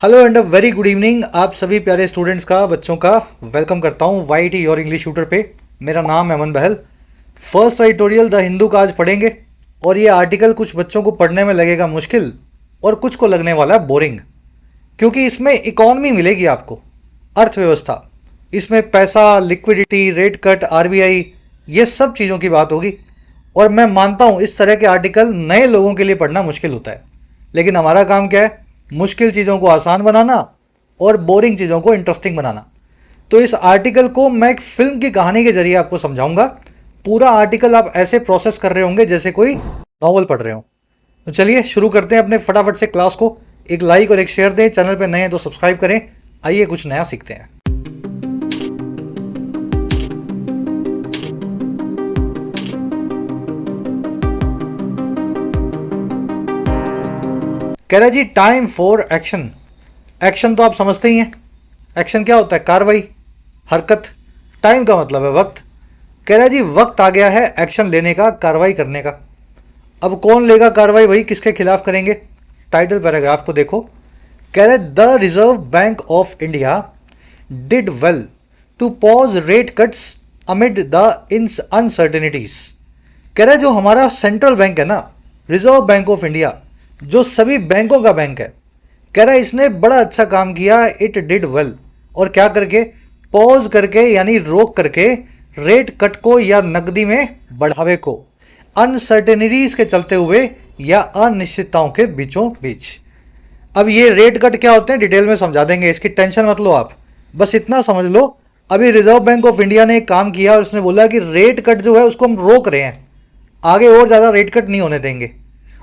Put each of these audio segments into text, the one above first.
Hello and a very good evening. आप सभी प्यारे स्टूडेंट्स का, बच्चों का वेलकम करता हूँ वाईटी और इंग्लिश ट्यूटर पे। मेरा नाम है अमन बहल। फर्स्ट एडिटोरियल द हिंदू का आज पढ़ेंगे और ये आर्टिकल कुछ बच्चों को पढ़ने में लगेगा मुश्किल और कुछ को लगने वाला है बोरिंग, क्योंकि इसमें इकॉनमी मिलेगी आपको, अर्थव्यवस्था। इसमें पैसा, लिक्विडिटी, रेट कट, आरबीआई, ये सब चीज़ों की बात होगी। और मैं मानता हूँ इस तरह के आर्टिकल नए लोगों के लिए पढ़ना मुश्किल होता है, लेकिन हमारा काम क्या है? मुश्किल चीज़ों को आसान बनाना और बोरिंग चीज़ों को इंटरेस्टिंग बनाना। तो इस आर्टिकल को मैं एक फिल्म की कहानी के जरिए आपको समझाऊंगा। पूरा आर्टिकल आप ऐसे प्रोसेस कर रहे होंगे जैसे कोई नॉवल पढ़ रहे हो। तो चलिए शुरू करते हैं अपने फटाफट से क्लास को। एक लाइक और एक शेयर दें, चैनल पे नए हैं तो सब्सक्राइब करें। आइए कुछ नया सीखते हैं। कह रहा जी टाइम फॉर एक्शन। एक्शन तो आप समझते ही हैं। एक्शन क्या होता है? कार्रवाई, हरकत। टाइम का मतलब है वक्त। कह रहा जी वक्त आ गया है एक्शन लेने का, कार्रवाई करने का। अब कौन लेगा कार्रवाई? वही किसके खिलाफ करेंगे? टाइटल पैराग्राफ को देखो। कह रहे the reserve bank of India did well to pause rate cuts amid the uncertainties. कह रहे जो हमारा सेंट्रल बैंक है ना, रिजर्व बैंक ऑफ इंडिया, जो सभी बैंकों का बैंक है, कह रहा है इसने बड़ा अच्छा काम किया। इट डिड वेल, और क्या करके? पॉज करके, यानी रोक करके, रेट कट को या नकदी में बढ़ावे को, अनसर्टेनिटीज के चलते हुए या अनिश्चितताओं के बीचों बीच। अब ये रेट कट क्या होते हैं डिटेल में समझा देंगे, इसकी टेंशन मत लो आप, बस इतना समझ लो। अभी रिजर्व बैंक ऑफ इंडिया ने एक काम किया और उसने बोला कि रेट कट जो है उसको हम रोक रहे हैं, आगे और ज़्यादा रेट कट नहीं होने देंगे।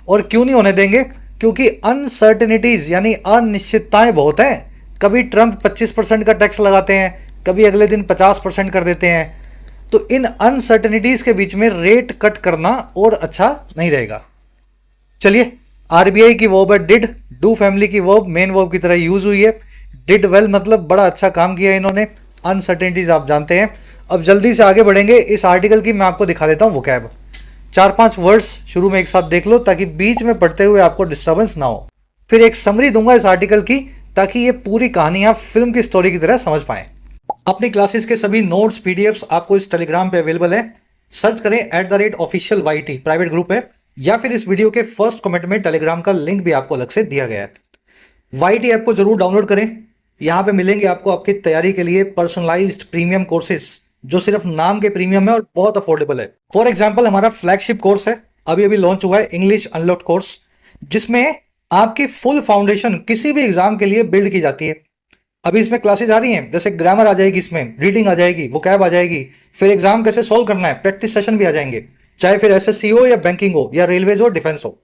और क्यों नहीं होने देंगे? क्योंकि अनसर्टेनिटीज यानी अनिश्चितताएं बहुत हैं। कभी ट्रंप 25% का टैक्स लगाते हैं, कभी अगले दिन 50% कर देते हैं। तो इन अनसर्टेनिटीज के बीच में रेट कट करना और अच्छा नहीं रहेगा। चलिए, आरबीआई की वर्ब है डिड, डू फैमिली की वर्ब मेन वर्ब की तरह यूज हुई है। डिड वेल मतलब बड़ा अच्छा काम किया इन्होंने। अनसर्टेनिटीज आप जानते हैं। अब जल्दी से आगे बढ़ेंगे। इस आर्टिकल की मैं आपको दिखा देता हूँ वोकैब। 4-5 वर्ड्स शुरू में एक साथ देख लो ताकि बीच में पढ़ते हुए आपको डिस्टर्बेंस ना हो। फिर एक समरी दूंगा इस आर्टिकल की ताकि ये पूरी कहानी आप फिल्म की स्टोरी की तरह समझ पाएं। अपनी क्लासेस के सभी नोट्स, पीडीएफ्स आपको इस टेलीग्राम पे अवेलेबल है। सर्च करें @official YT, प्राइवेट ग्रुप है, या फिर इस वीडियो के फर्स्ट कमेंट में टेलीग्राम का लिंक भी आपको अलग से दिया गया है। YT ऐप को जरूर डाउनलोड करें। यहाँ पे मिलेंगे आपको आपकी तैयारी के लिए पर्सनलाइज्ड प्रीमियम कोर्सेज, जो सिर्फ नाम के प्रीमियम है और बहुत अफोर्डेबल है। फॉर एग्जाम्पल हमारा फ्लैगशिप कोर्स है, अभी अभी लॉन्च हुआ है, इंग्लिश अनलॉक्ड कोर्स, जिसमें आपकी फुल फाउंडेशन किसी भी एग्जाम के लिए बिल्ड की जाती है। अभी इसमें क्लासेज आ रही हैं, जैसे ग्रामर आ जाएगी, इसमें रीडिंग आ जाएगी, वोकैब आ जाएगी, फिर एग्जाम कैसे सोल्व करना है, प्रैक्टिस सेशन भी आ जाएंगे, चाहे फिर एसएससी हो या बैंकिंग हो या रेलवेज हो, डिफेंस हो।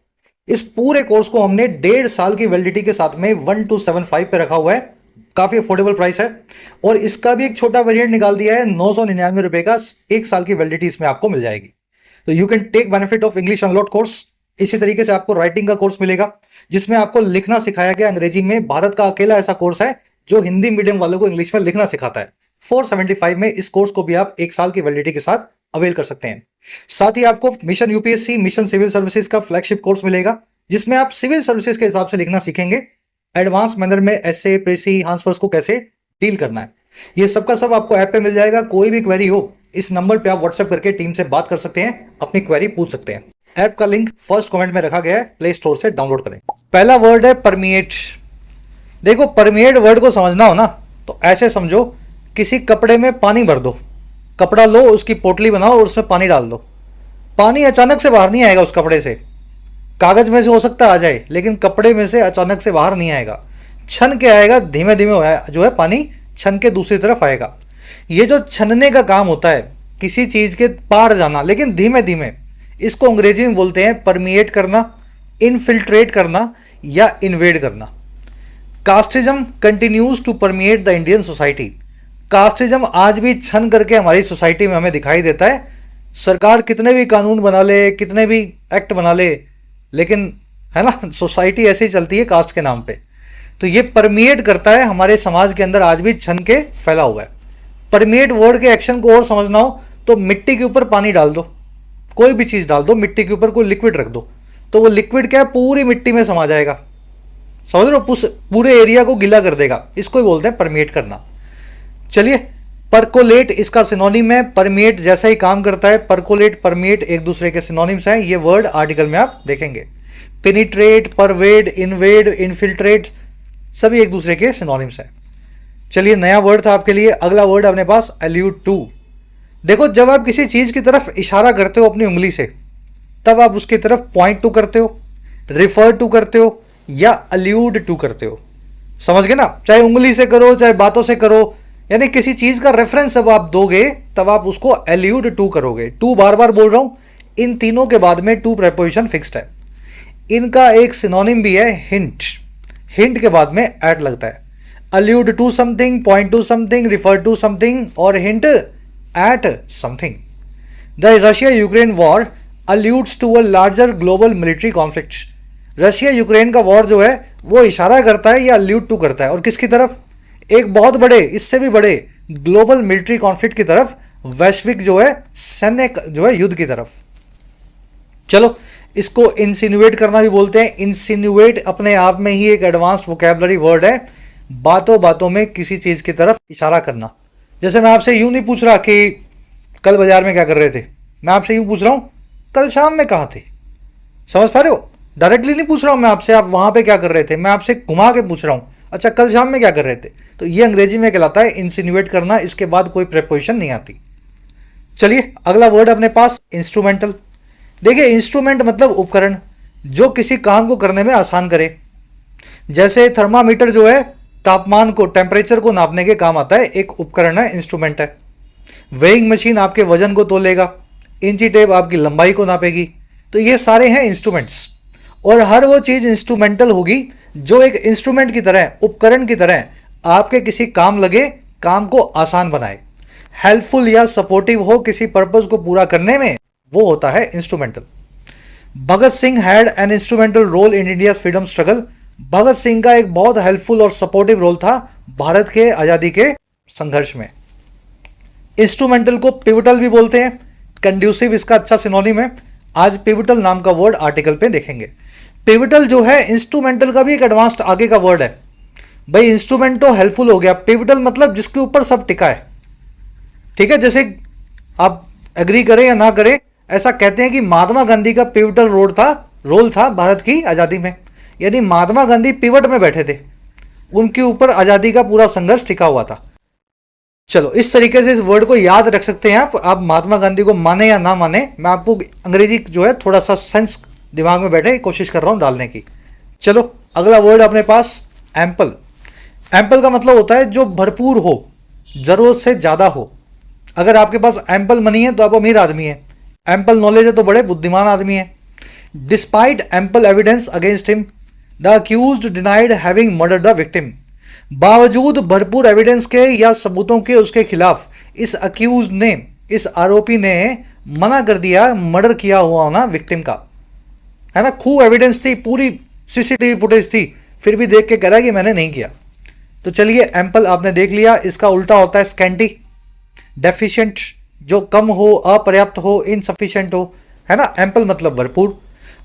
इस पूरे कोर्स को हमने 1.5 साल की वैलिडिटी के साथ में 1275 पे रखा हुआ है। काफी अफोर्डेबल प्राइस है। और इसका भी एक छोटा वेरिएंट निकाल दिया है, 999 रुपए का, 1 साल की वैलिडिटी इसमें आपको मिल जाएगी। तो you can take benefit of English unlocked course. इसी तरीके से आपको राइटिंग का कोर्स मिलेगा, जिसमें आपको लिखना सिखाया गया अंग्रेजी में। भारत का अकेला ऐसा कोर्स है जो हिंदी मीडियम वालों को इंग्लिश में लिखना सिखाता है। 475 में इस कोर्स को भी आप 1 साल की वैलिडिटी के साथ अवेल कर सकते हैं। साथ ही आपको mission UPSC, mission civil services का फ्लैगशिप कोर्स मिलेगा, जिसमें आप सिविल सर्विसेज के हिसाब से लिखना सीखेंगे। एडवांस मैनर में ऐसे, प्रेसी, आंसर्स को कैसे डील करना है, ये सब का सब आपको ऐप पे मिल जाएगा। कोई भी क्वेरी हो, इस नंबर पे आप व्हाट्सएप करके टीम से बात कर सकते हैं, अपनी क्वेरी पूछ सकते हैं। ऐप का लिंक फर्स्ट कमेंट में रखा गया है, प्ले स्टोर से डाउनलोड करें। पहला वर्ड है परमिएट। देखो, परमिएट वर्ड को समझना हो ना, तो ऐसे समझो, किसी कपड़े में पानी भर दो। कपड़ा लो, उसकी पोटली बनाओ और उसमें पानी डाल दो। पानी अचानक से बाहर नहीं आएगा उस कपड़े से। कागज में से हो सकता है आ जाए, लेकिन कपड़े में से अचानक से बाहर नहीं आएगा, छन के आएगा। धीमे धीमे जो है पानी छन के दूसरी तरफ आएगा। ये जो छनने का काम होता है, किसी चीज के पार जाना, लेकिन धीमे धीमे, इसको अंग्रेजी में बोलते हैं परमिएट करना, इनफिल्ट्रेट करना या इन्वेड करना। Casteism continues to permeate the Indian society. Casteism आज भी छन करके हमारी सोसाइटी में हमें दिखाई देता है। सरकार कितने भी कानून बना ले, कितने भी एक्ट बना ले, लेकिन है ना, सोसाइटी ऐसे ही चलती है कास्ट के नाम पे। तो ये परमिएट करता है हमारे समाज के अंदर, आज भी छन के फैला हुआ है। परमिएट वर्ड के एक्शन को और समझना हो तो मिट्टी के ऊपर पानी डाल दो, कोई भी चीज डाल दो, मिट्टी के ऊपर कोई लिक्विड रख दो, तो वो लिक्विड क्या है, पूरी मिट्टी में समा जाएगा। समझ रहे हो, पूरे एरिया को गीला कर देगा, इसको ही बोलते हैं परमेट करना। चलिए, परकोलेट इसका सिनोनिम है, परमेट जैसा ही काम करता है। परकोलेट, परमेट एक दूसरे के सिनोनिम्स हैं, ये वर्ड आर्टिकल में आप देखेंगे। पेनिट्रेट, परवेड, इन्वेड, इनफिल्ट्रेट सभी एक दूसरे के सिनोनिम्स हैं। चलिए, नया वर्ड था आपके लिए। अगला वर्ड अपने पास अलूड टू। देखो, जब आप किसी चीज की तरफ इशारा करते हो अपनी उंगली से, तब आप उसकी तरफ पॉइंट टू करते हो, रिफर टू करते हो या अलूड टू करते हो। समझ गए ना, चाहे उंगली से करो चाहे बातों से करो, यानी किसी चीज का रेफरेंस जब आप दोगे तब आप उसको अलूड टू करोगे। टू बार बार बोल रहा हूं, इन तीनों के बाद में टू प्रेपोजिशन फिक्स्ड है। इनका एक सिनोनिम भी है हिंट, हिंट के बाद में एट लगता है। Allude to something, point to something, refer to something और hint at something. The Russia Ukraine war alludes to a larger global military conflict। Russia Ukraine का वॉर जो है वो इशारा करता है या allude to करता है, और किसकी तरफ? एक बहुत बड़े, इससे भी बड़े ग्लोबल मिलिट्री कॉन्फ्लिक्ट की तरफ, वैश्विक जो है सैन्य जो है युद्ध की तरफ। चलो, इसको इंसिनुएट करना भी बोलते हैं। इंसिनुएट अपने आप में ही एक एडवांस्ड वोकैबुलरी वर्ड है, बातों बातों में किसी चीज की तरफ इशारा करना। जैसे मैं आपसे यूं नहीं पूछ रहा कि कल बाजार में क्या कर रहे थे, मैं आपसे यूं पूछ रहा हूं कल शाम में कहाँ थे। समझ पा रहे हो? डायरेक्टली नहीं पूछ रहा हूं मैं आपसे आप वहां पे क्या कर रहे थे, मैं आपसे घुमा के पूछ रहा हूं, अच्छा कल शाम में क्या कर रहे थे। तो ये अंग्रेजी में कहलाता है इंसिनुएट करना, इसके बाद कोई प्रेपोजिशन नहीं आती। चलिए, अगला वर्ड अपने पास इंस्ट्रूमेंटल। देखिए, इंस्ट्रूमेंट मतलब उपकरण जो किसी काम को करने में आसान करे। जैसे थर्मामीटर जो है तापमान को, टेम्परेचर को नापने के काम आता है, एक उपकरण है, इंस्ट्रूमेंट है। वेइंग मशीन आपके वजन को तोलेगा, इंची टेप आपकी लंबाई को नापेगी। तो ये सारे हैं इंस्ट्रूमेंट्स, और हर वो चीज इंस्ट्रूमेंटल होगी जो एक इंस्ट्रूमेंट की तरह, उपकरण की तरह आपके किसी काम लगे, काम को आसान बनाए, हेल्पफुल या सपोर्टिव हो किसी पर्पस को पूरा करने में, वो होता है instrumental. Bhagat Singh had an instrumental role in India freedom struggle. Bhagat Singh का एक बहुत हेल्पफुल और सपोर्टिव रोल था भारत के आजादी के संघर्ष में। इंस्ट्रूमेंटल को पिवटल भी बोलते हैं, कंड्यूसिव इसका अच्छा सिनोनिम है। आज पिवटल नाम का वर्ड आर्टिकल पे देखेंगे। पिवटल जो है इंस्ट्रूमेंटल का भी एक एडवांस्ड आगे का वर्ड है। भाई, इंस्ट्रूमेंट तो हेल्पफुल हो गया, पिवटल मतलब जिसके ऊपर सब टिका है। ठीक है, जैसे आप एग्री करें या ना करें, ऐसा कहते हैं कि महात्मा गांधी का पिवटल रोल था भारत की आजादी में, यानी महात्मा गांधी पिवट में बैठे थे, उनके ऊपर आजादी का पूरा संघर्ष टिका हुआ था। चलो, इस तरीके से इस वर्ड को याद रख सकते हैं आप महात्मा गांधी को माने या ना माने, मैं आपको अंग्रेजी जो है थोड़ा सा सेंस दिमाग में बैठे कोशिश कर रहा हूं डालने की। चलो, अगला वर्ड अपने पास एम्पल। एम्पल का मतलब होता है जो भरपूर हो, जरूरत से ज्यादा हो। अगर आपके पास एम्पल मनी है तो आप अमीर आदमी है, एम्पल नॉलेज है तो बड़े बुद्धिमान आदमी है। Despite ample evidence against him, the accused denied having murdered the victim. बावजूद भरपूर एविडेंस के या सबूतों के उसके खिलाफ इस अक्यूज ने, इस आरोपी ने मना कर दिया मर्डर किया हुआ होना विक्टिम का, है ना। खूब एविडेंस थी, पूरी सीसीटीवी फुटेज थी, फिर भी देख के कह रहा है कि मैंने नहीं किया। तो चलिए, एम्पल आपने देख लिया, इसका उल्टा होता है स्कैंटी, डेफिशिएंट जो कम हो, अपर्याप्त हो, इनसफिशिएंट हो, है ना। एम्पल मतलब भरपूर।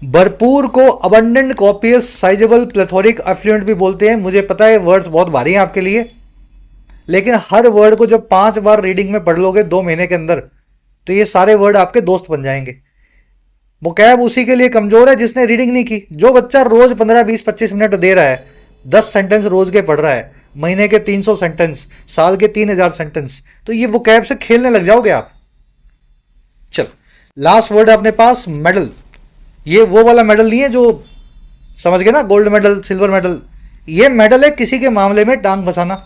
भरपूर को अबंडेंट, कॉपियस, साइजेबल, प्लेथोरिक, एफ्लुएंट भी बोलते हैं। मुझे पता है वर्ड्स बहुत भारी हैं आपके लिए, लेकिन हर वर्ड को जब 5 बार रीडिंग में पढ़ लोगे 2 महीने के अंदर, तो ये सारे वर्ड आपके दोस्त बन जाएंगे। वोकैब उसी के लिए कमजोर है जिसने रीडिंग नहीं की। जो बच्चा रोज 15, 20, 25 मिनट दे रहा है, 10 सेंटेंस रोज के पढ़ रहा है, महीने के 300 सेंटेंस, साल के 3000 सेंटेंस, तो ये वोकैब से खेलने लग जाओगे आप। चलो, लास्ट वर्ड अपने पास मेडल। ये वो वाला मेडल नहीं है जो, समझ गए ना, गोल्ड मेडल, सिल्वर मेडल। ये मेडल है किसी के मामले में टांग फंसाना,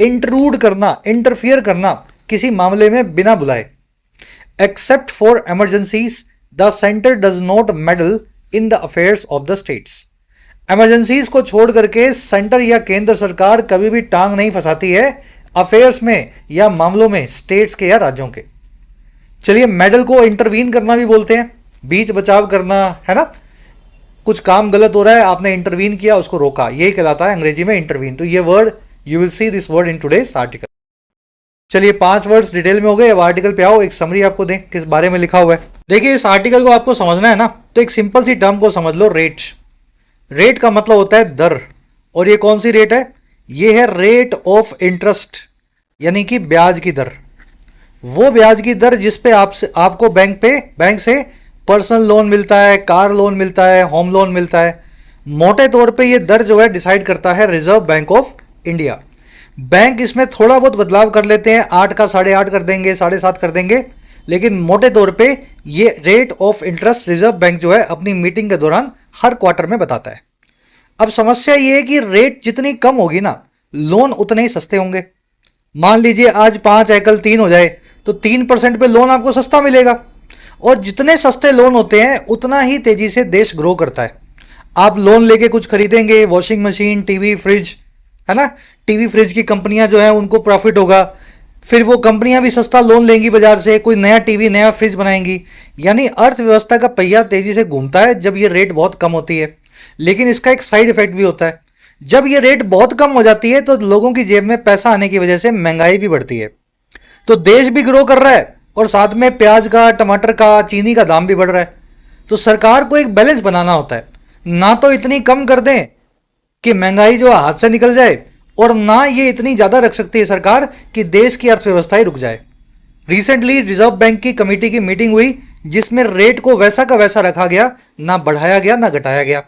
इंट्रूड करना, इंटरफियर करना किसी मामले में बिना बुलाए। Except for emergencies the centre does not medal in the affairs of the states. Emergencies को छोड़ करके सेंटर या केंद्र सरकार कभी भी टांग नहीं फंसाती है अफेयर्स में या मामलों में स्टेट्स के या राज्यों के। चलिए, मेडल को इंटरवीन करना भी बोलते हैं, बीच बचाव करना, है ना। कुछ काम गलत हो रहा है, आपने इंटरवीन किया, उसको रोका, यही कहलाता है अंग्रेजी में इंटरवीन। तो ये word, you will see this word in today's article. चलिए, 5 वर्ड्स डिटेल में हो गए। अब आर्टिकल पे आओ, एक समरी आपको दें किस बारे में लिखा हुआ है। देखिए, इस आर्टिकल को आपको समझना है ना, तो एक सिंपल सी टर्म को समझ लो, रेट। रेट का मतलब होता है दर, और ये कौन सी रेट है? ये है रेट ऑफ इंटरेस्ट, यानी कि ब्याज की दर। वो ब्याज की दर जिस पे आपको बैंक से पर्सनल लोन मिलता है, कार लोन मिलता है, होम लोन मिलता है। मोटे तौर पे ये दर जो है डिसाइड करता है reserve bank of India. Bank इसमें थोड़ा बहुत बदलाव कर लेते हैं, 8 का 8.5 कर देंगे, 7.5 कर देंगे, लेकिन मोटे तौर पे ये rate of interest reserve bank जो है अपनी मीटिंग के दौरान हर क्वार्टर में बताता है। अब समस्या ये है कि रेट जितनी कम होगी ना, लोन उतने ही सस्ते होंगे। मान लीजिए आज 5 है, कल 3 हो जाए, तो 3% पे लोन आपको सस्ता मिलेगा। और जितने सस्ते लोन होते हैं उतना ही तेजी से देश ग्रो करता है। आप लोन लेके कुछ खरीदेंगे, वॉशिंग मशीन, टीवी, फ्रिज, है ना, टीवी फ्रिज की कंपनियां जो है उनको प्रॉफिट होगा, फिर वो कंपनियां भी सस्ता लोन लेंगी बाजार से, कोई नया टीवी, नया फ्रिज बनाएंगी। यानी अर्थव्यवस्था का पहिया तेजी से घूमता है जब ये रेट बहुत कम होती है। लेकिन इसका एक साइड इफेक्ट भी होता है। जब ये रेट बहुत कम हो जाती है तो लोगों की जेब में पैसा आने की वजह से महंगाई भी बढ़ती है। तो देश भी ग्रो कर रहा है और साथ में प्याज का, टमाटर का, चीनी का दाम भी बढ़ रहा है। तो सरकार को एक बैलेंस बनाना होता है, ना तो इतनी कम कर दें कि महंगाई जो हाथ से निकल जाए, और ना ये इतनी ज़्यादा रख सकती है सरकार कि देश की अर्थव्यवस्था ही रुक जाए। रिसेंटली रिजर्व बैंक की कमेटी की मीटिंग हुई जिसमें रेट को वैसा का वैसा रखा गया, ना बढ़ाया गया ना घटाया गया।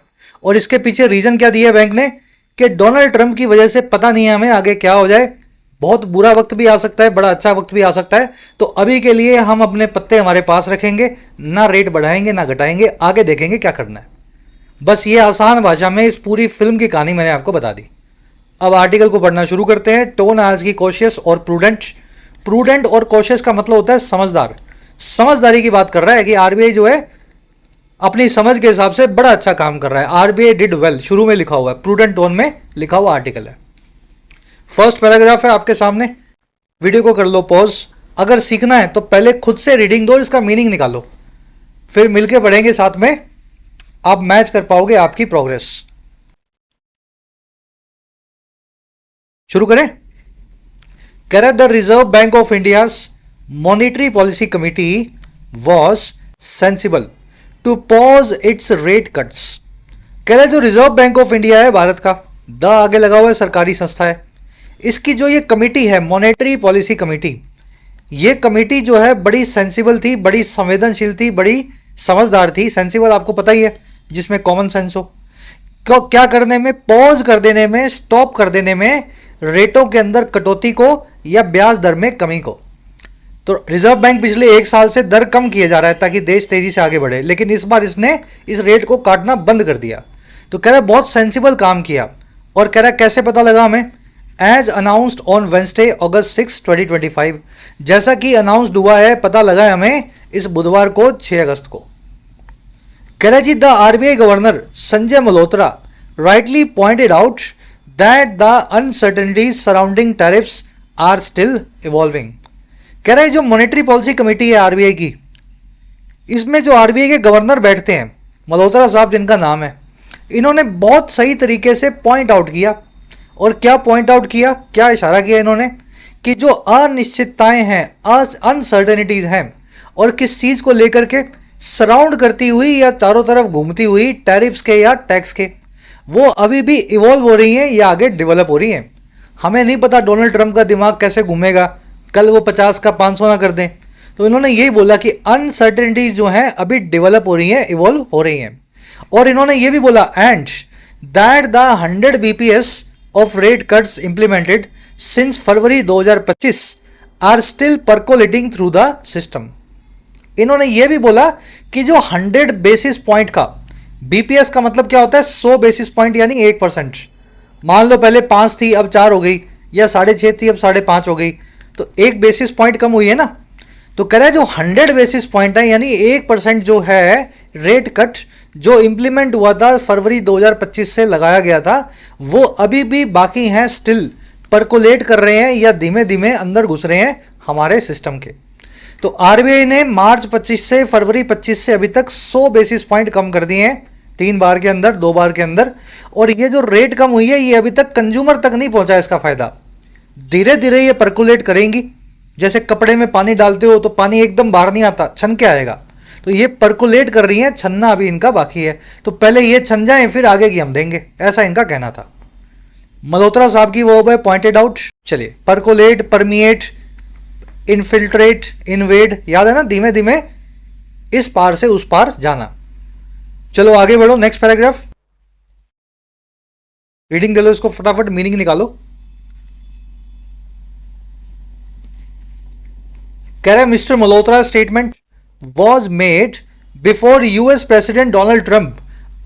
और इसके पीछे रीजन क्या दिया बैंक ने कि डोनाल्ड ट्रंप की वजह से पता नहीं है हमें आगे क्या हो जाए, बहुत बुरा वक्त भी आ सकता है, बड़ा अच्छा वक्त भी आ सकता है। तो अभी के लिए हम अपने पत्ते हमारे पास रखेंगे, ना रेट बढ़ाएंगे ना घटाएंगे, आगे देखेंगे क्या करना है। बस ये आसान भाषा में इस पूरी फिल्म की कहानी मैंने आपको बता दी। अब आर्टिकल को पढ़ना शुरू करते हैं। टोन आज की कॉशियस और प्रूडेंट। प्रूडेंट और कॉशियस का मतलब होता है समझदार। समझदारी की बात कर रहा है कि आरबीआई जो है अपनी समझ के हिसाब से बड़ा अच्छा काम कर रहा है। आरबीआई डिड वेल शुरू में लिखा हुआ है, प्रूडेंट टोन में लिखा हुआ आर्टिकल है। फर्स्ट पैराग्राफ है आपके सामने, वीडियो को कर लो पॉज। अगर सीखना है तो पहले खुद से रीडिंग दो, इसका मीनिंग निकालो, फिर मिलके पढ़ेंगे साथ में, आप मैच कर पाओगे आपकी प्रोग्रेस। शुरू करें। कह रहा the reserve bank of India monetary policy committee was sensible to pause its rate cuts. कह रहे जो रिजर्व बैंक ऑफ इंडिया है भारत का, द आगे लगा हुआ है, सरकारी संस्था है, इसकी जो ये कमेटी है मॉनेटरी पॉलिसी कमेटी, ये कमेटी जो है बड़ी सेंसिबल थी, बड़ी संवेदनशील थी, बड़ी समझदार थी। सेंसिबल आपको पता ही है, जिसमें कॉमन सेंस हो। क्या करने में? पॉज कर देने में, स्टॉप कर देने में, रेटों के अंदर कटौती को या ब्याज दर में कमी को। तो रिजर्व बैंक पिछले 1 साल से दर कम किया जा रहा है ताकि देश तेजी से आगे बढ़े, लेकिन इस बार इसने इस रेट को काटना बंद कर दिया। तो कह रहा है बहुत सेंसिबल काम किया। और कह रहा है कैसे पता लगा हमें? As announced on Wednesday August 6, 2025, जैसा कि अनाउंस्ड हुआ है, पता लगा है हमें इस बुधवार को 6 अगस्त को। कह रहा जी the RBI governor Sanjay Malhotra rightly pointed out that the uncertainties surrounding tariffs are still evolving. कह रहे जो मॉनेटरी पॉलिसी कमेटी है आरबीआई की, इसमें जो आरबीआई के गवर्नर बैठते हैं, मल्होत्रा साहब जिनका नाम है, इन्होंने बहुत सही तरीके से पॉइंट आउट किया। और क्या पॉइंट आउट किया, क्या इशारा किया इन्होंने कि जो अनिश्चितताएं हैं, अनसर्टेनिटीज हैं, और किस चीज़ को लेकर के सराउंड करती हुई या चारों तरफ घूमती हुई टैरिफ्स के या टैक्स के, वो अभी भी इवॉल्व हो रही हैं या आगे डेवलप हो रही हैं। हमें नहीं पता डोनाल्ड ट्रंप का दिमाग कैसे घूमेगा, कल वो 50 का 500 ना कर दें। तो इन्होंने यही बोला कि अनसर्टेनिटीज जो हैं अभी डेवलप हो रही हैं, इवॉल्व हो रही हैं। और इन्होंने ये भी बोला and that the 100 BPS of rate cuts implemented since February 2025 are still percolating through the system. इन्होंने ये भी बोला कि जो 100 बेसिस पॉइंट का, बीपीएस का मतलब क्या होता है? 100 बेसिस पॉइंट यानी 1%। मान लो पहले 5 थी अब 4 हो गई, या 6.5 थी अब 5.5 हो गई, तो 1 बेसिस पॉइंट कम हुई है ना। तो कह रहा है जो 100 बेसिस पॉइंट है यानी 1% जो है रेट कट जो इंप्लीमेंट हुआ था फरवरी 2025 से लगाया गया था, वो अभी भी बाकी हैं, स्टिल परकोलेट कर रहे हैं या धीमे धीमे अंदर घुस रहे हैं हमारे सिस्टम के। तो आरबीआई ने मार्च 25 से फरवरी 25 से अभी तक 100 बेसिस पॉइंट कम कर दिए हैं, 3 बार के अंदर, 2 बार के अंदर। और ये जो रेट कम हुई है ये अभी तक कंज्यूमर तक नहीं पहुंचा इसका फायदा। धीरे धीरे ये परकुलेट करेंगी, जैसे कपड़े में पानी डालते हो तो पानी एकदम बाहर नहीं आता, छन के आएगा। तो ये परकुलेट कर रही हैं, छनना अभी इनका बाकी है। तो पहले ये छन जाएं फिर आगे की हम देंगे, ऐसा इनका कहना था। मल्होत्रा साहब की वो है पॉइंटेड आउट। चलिए, परकोलेट, परमिएट, इनफिल्ट्रेट, इन्वेड, याद है ना, धीमे धीमे इस पार से उस पार जाना। चलो आगे बढ़ो, नेक्स्ट पैराग्राफ रीडिंग कर लो, इसको फटाफट मीनिंग निकालो। कह रहा है mister Malhotra statement was made before US president Donald Trump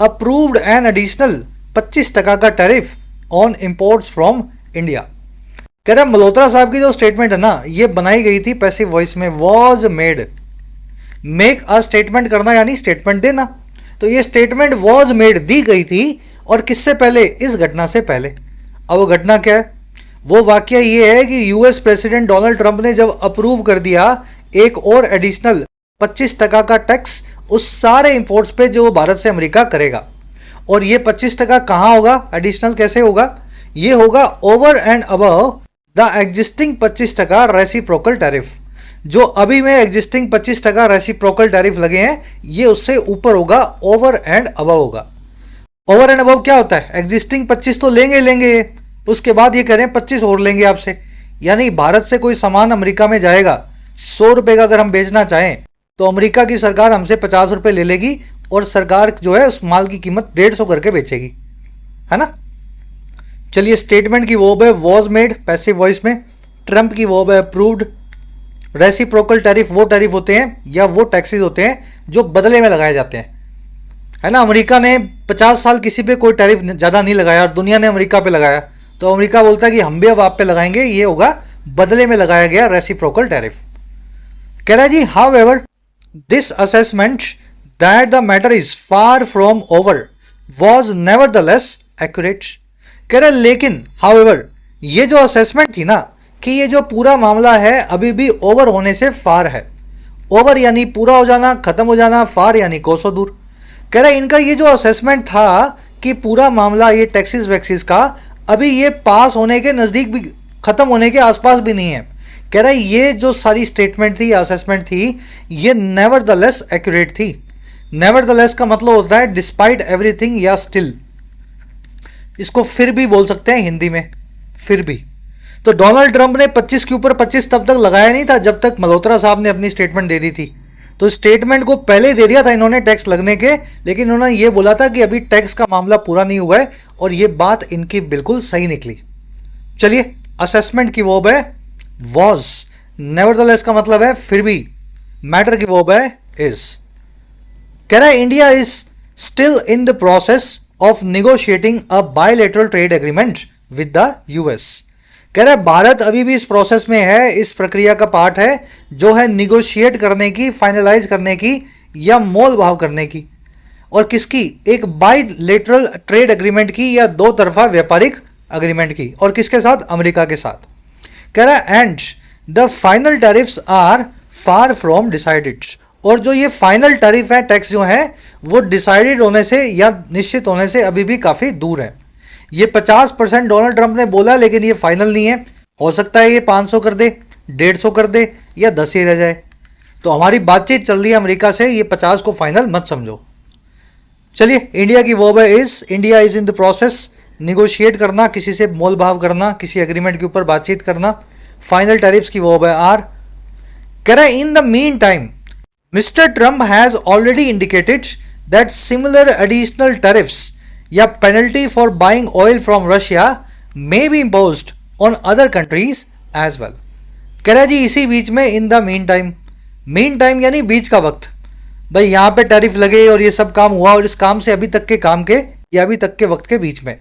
approved an additional 25% का tariff on imports from India. कह रहा है मल्होत्रा साहब की जो स्टेटमेंट है ना, ये बनाई गई थी पैसिव वॉइस में, was made. Make a statement करना यानी स्टेटमेंट देना, तो ये स्टेटमेंट वॉज मेड दी गई थी, और किससे पहले, इस घटना से पहले। अब वो घटना क्या है, वो वाकया ये है कि यूएस प्रेसिडेंट डोनाल्ड ट्रंप ने जब अप्रूव कर दिया एक और एडिशनल 25% का टैक्स उस सारे इंपोर्ट्स पे जो भारत से अमेरिका करेगा। और ये 25% कहाँ होगा, एडिशनल कैसे होगा, ये होगा over and above the existing 25% reciprocal tariff. जो अभी में एग्जिस्टिंग 25% रेसिप्रोकल टैरिफ लगे हैं, ये उससे ऊपर होगा, ओवर एंड अबव होगा। ओवर एंड अबव क्या होता है, एग्जिस्टिंग 25 तो लेंगे लेंगे, उसके बाद ये कह रहे हैं 25 और लेंगे आपसे। यानी भारत से कोई सामान अमेरिका में जाएगा 100 रुपये का, अगर हम बेचना चाहें तो अमेरिका की सरकार हमसे 50 रुपये ले लेगी, और सरकार जो है उस माल की कीमत 150 करके बेचेगी, है ना। चलिए, स्टेटमेंट की वर्ब है वॉज मेड पैसिव वॉइस में, ट्रंप की वर्ब है अप्रूव्ड, रेसिप्रोकल टैरिफ वो टैरिफ होते हैं या वो टैक्सेस होते हैं जो बदले में लगाए जाते हैं, है ना। अमेरिका ने 50 साल किसी पे कोई टैरिफ ज़्यादा नहीं लगाया और दुनिया ने अमेरिका पे लगाया, तो अमेरिका बोलता है कि हम भी अब आप पे लगाएंगे, ये होगा बदले में लगाया गया रेसिप्रोकल टैरिफ। कह रहा है जी however this assessment that the matter is far from over was nevertheless accurate. कह रहा है लेकिन हाउएवर ये जो असेसमेंट थी ना कि ये जो पूरा मामला है अभी भी ओवर होने से फार है। ओवर यानी पूरा हो जाना, खत्म हो जाना, फार यानी कोसों दूर। कह रहा है इनका ये जो असेसमेंट था कि पूरा मामला ये टैक्सेस वैक्सेस का अभी ये पास होने के नज़दीक भी, ख़त्म होने के आसपास भी नहीं है। कह रहा है ये जो सारी स्टेटमेंट थी, असेसमेंट थी, ये नेवरदलेस एक्यूरेट थी। नेवरदलेस का मतलब होता है डिस्पाइट एवरीथिंग या स्टिल, इसको फिर भी बोल सकते हैं हिंदी में, फिर भी। तो डोनाल्ड ट्रंप ने 25 के ऊपर 25 तब तक लगाया नहीं था जब तक मल्होत्रा साहब ने अपनी स्टेटमेंट दे दी थी। तो स्टेटमेंट को पहले दे दिया था इन्होंने टैक्स लगने के, लेकिन उन्होंने ये बोला था कि अभी टैक्स का मामला पूरा नहीं हुआ है, और ये बात इनकी बिल्कुल सही निकली। चलिए, असेसमेंट की वर्ब है वॉज, नेवरदलेस का मतलब है फिर भी, मैटर की वर्ब है इज। कह रहा है India is still in the process of negotiating a bilateral trade agreement with the US. कह रहा है भारत अभी भी इस प्रोसेस में है, इस प्रक्रिया का पार्ट है जो है निगोशिएट करने की, फाइनलाइज करने की या मोल भाव करने की। और किसकी, एक बायलैटरल ट्रेड एग्रीमेंट की या दो तरफा व्यापारिक एग्रीमेंट की, और किसके साथ, अमेरिका के साथ। कह रहा है and the final tariffs are far from decided, और जो ये फाइनल टैरिफ है, टैक्स जो है, वो डिसाइडेड होने से या निश्चित होने से अभी भी काफ़ी दूर है। ये 50% डोनाल्ड ट्रंप ने बोला, लेकिन ये फाइनल नहीं है। हो सकता है ये 500 कर दे, 150 कर दे, या 10 ही रह जाए। तो हमारी बातचीत चल रही है अमेरिका से, ये 50 को फाइनल मत समझो। चलिए, इंडिया की वर्ब है is, India is in the process, negotiate करना, किसी से मोल भाव करना, किसी एग्रीमेंट के ऊपर बातचीत करना। फाइनल टैरिफ्स की वर्ब है आर। कह रहा है in the meantime mister Trump has already indicated that similar additional tariffs या penalty for buying oil from Russia may be imposed on other countries as well. कह रहा है जी इसी बीच में, इन द मीन टाइम यानी बीच का वक्त, भाई यहाँ पे टैरिफ लगे और ये सब काम हुआ, और इस काम से अभी तक के काम के या अभी तक के वक्त के बीच में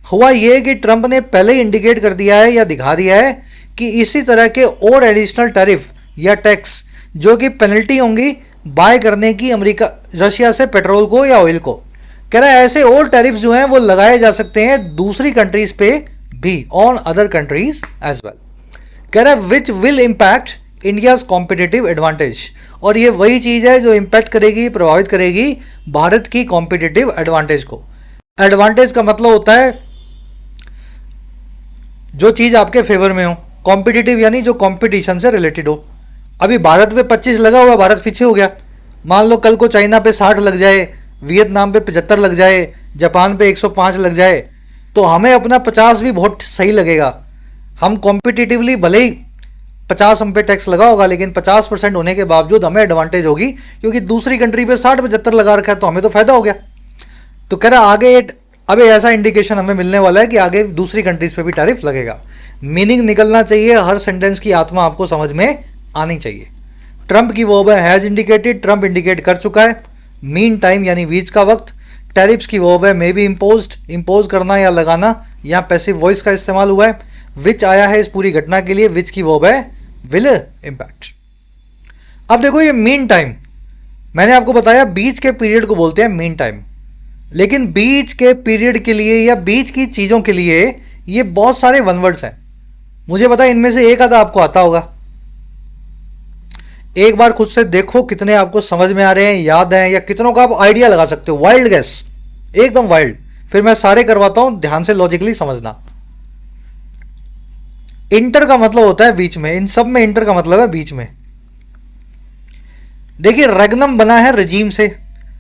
हुआ ये कि ट्रंप ने पहले ही इंडिकेट कर दिया है या दिखा दिया है कि इसी तरह के और एडिशनल टैरिफ या टैक्स जो कि पेनल्टी होंगी बाय करने की अमेरिका रशिया से पेट्रोल को या ऑयल को। कह रहा है ऐसे और टैरिफ जो हैं वो लगाए जा सकते हैं दूसरी कंट्रीज पे भी, on other countries as well. कह रहा है which will impact India's competitive advantage, और ये वही चीज़ है जो इम्पैक्ट करेगी, प्रभावित करेगी भारत की कॉम्पिटिटिव एडवांटेज को। एडवांटेज का मतलब होता है जो चीज़ आपके फेवर में हो, कॉम्पिटिटिव यानी जो कंपटीशन से रिलेटेड हो। अभी भारत पे 25 लगा हुआ, भारत पीछे हो गया। मान लो कल को चाइना पे 60 लग जाए, वियतनाम पे 75 लग जाए, जापान पे 105 लग जाए, तो हमें अपना 50 भी बहुत सही लगेगा। हम कॉम्पिटिटिवली भले ही 50 हम पे टैक्स लगा होगा, लेकिन 50% होने के बावजूद हमें एडवांटेज होगी, क्योंकि दूसरी कंट्री पे 60-75 लगा रखा है, तो हमें तो फायदा हो गया। तो कह रहा आगे अब ऐसा इंडिकेशन हमें मिलने वाला है कि आगे दूसरी कंट्रीज पे भी टैरिफ लगेगा। मीनिंग निकलना चाहिए, हर सेंटेंस की आत्मा आपको समझ में आनी चाहिए। ट्रंप की वर्ब है हैज़ इंडिकेटेड, ट्रंप इंडिकेट कर चुका है। मीन टाइम यानी बीच का वक्त। टैरिफ्स की वर्ब है मे बी इम्पोज्ड, इम्पोज करना या लगाना, यहाँ पैसिव वॉइस का इस्तेमाल हुआ है। विच आया है इस पूरी घटना के लिए, विच की वर्ब है विल इम्पैक्ट। अब देखो ये मीन टाइम, मैंने आपको बताया बीच के पीरियड को बोलते हैं मीन टाइम, लेकिन बीच के पीरियड के लिए या बीच की चीज़ों के लिए ये बहुत सारे वन वर्ड्स हैं। मुझे पता है इनमें से एक आधा आपको आता होगा। एक बार खुद से देखो कितने आपको समझ में आ रहे हैं, याद हैं, या कितनों का आप आइडिया लगा सकते हो। वाइल्ड गैस, एकदम वाइल्ड। फिर मैं सारे करवाता हूं, ध्यान से लॉजिकली समझना। इंटर का मतलब होता है बीच में, इन सब में इंटर का मतलब है बीच में। देखिए रेगनम बना है रिजीम से,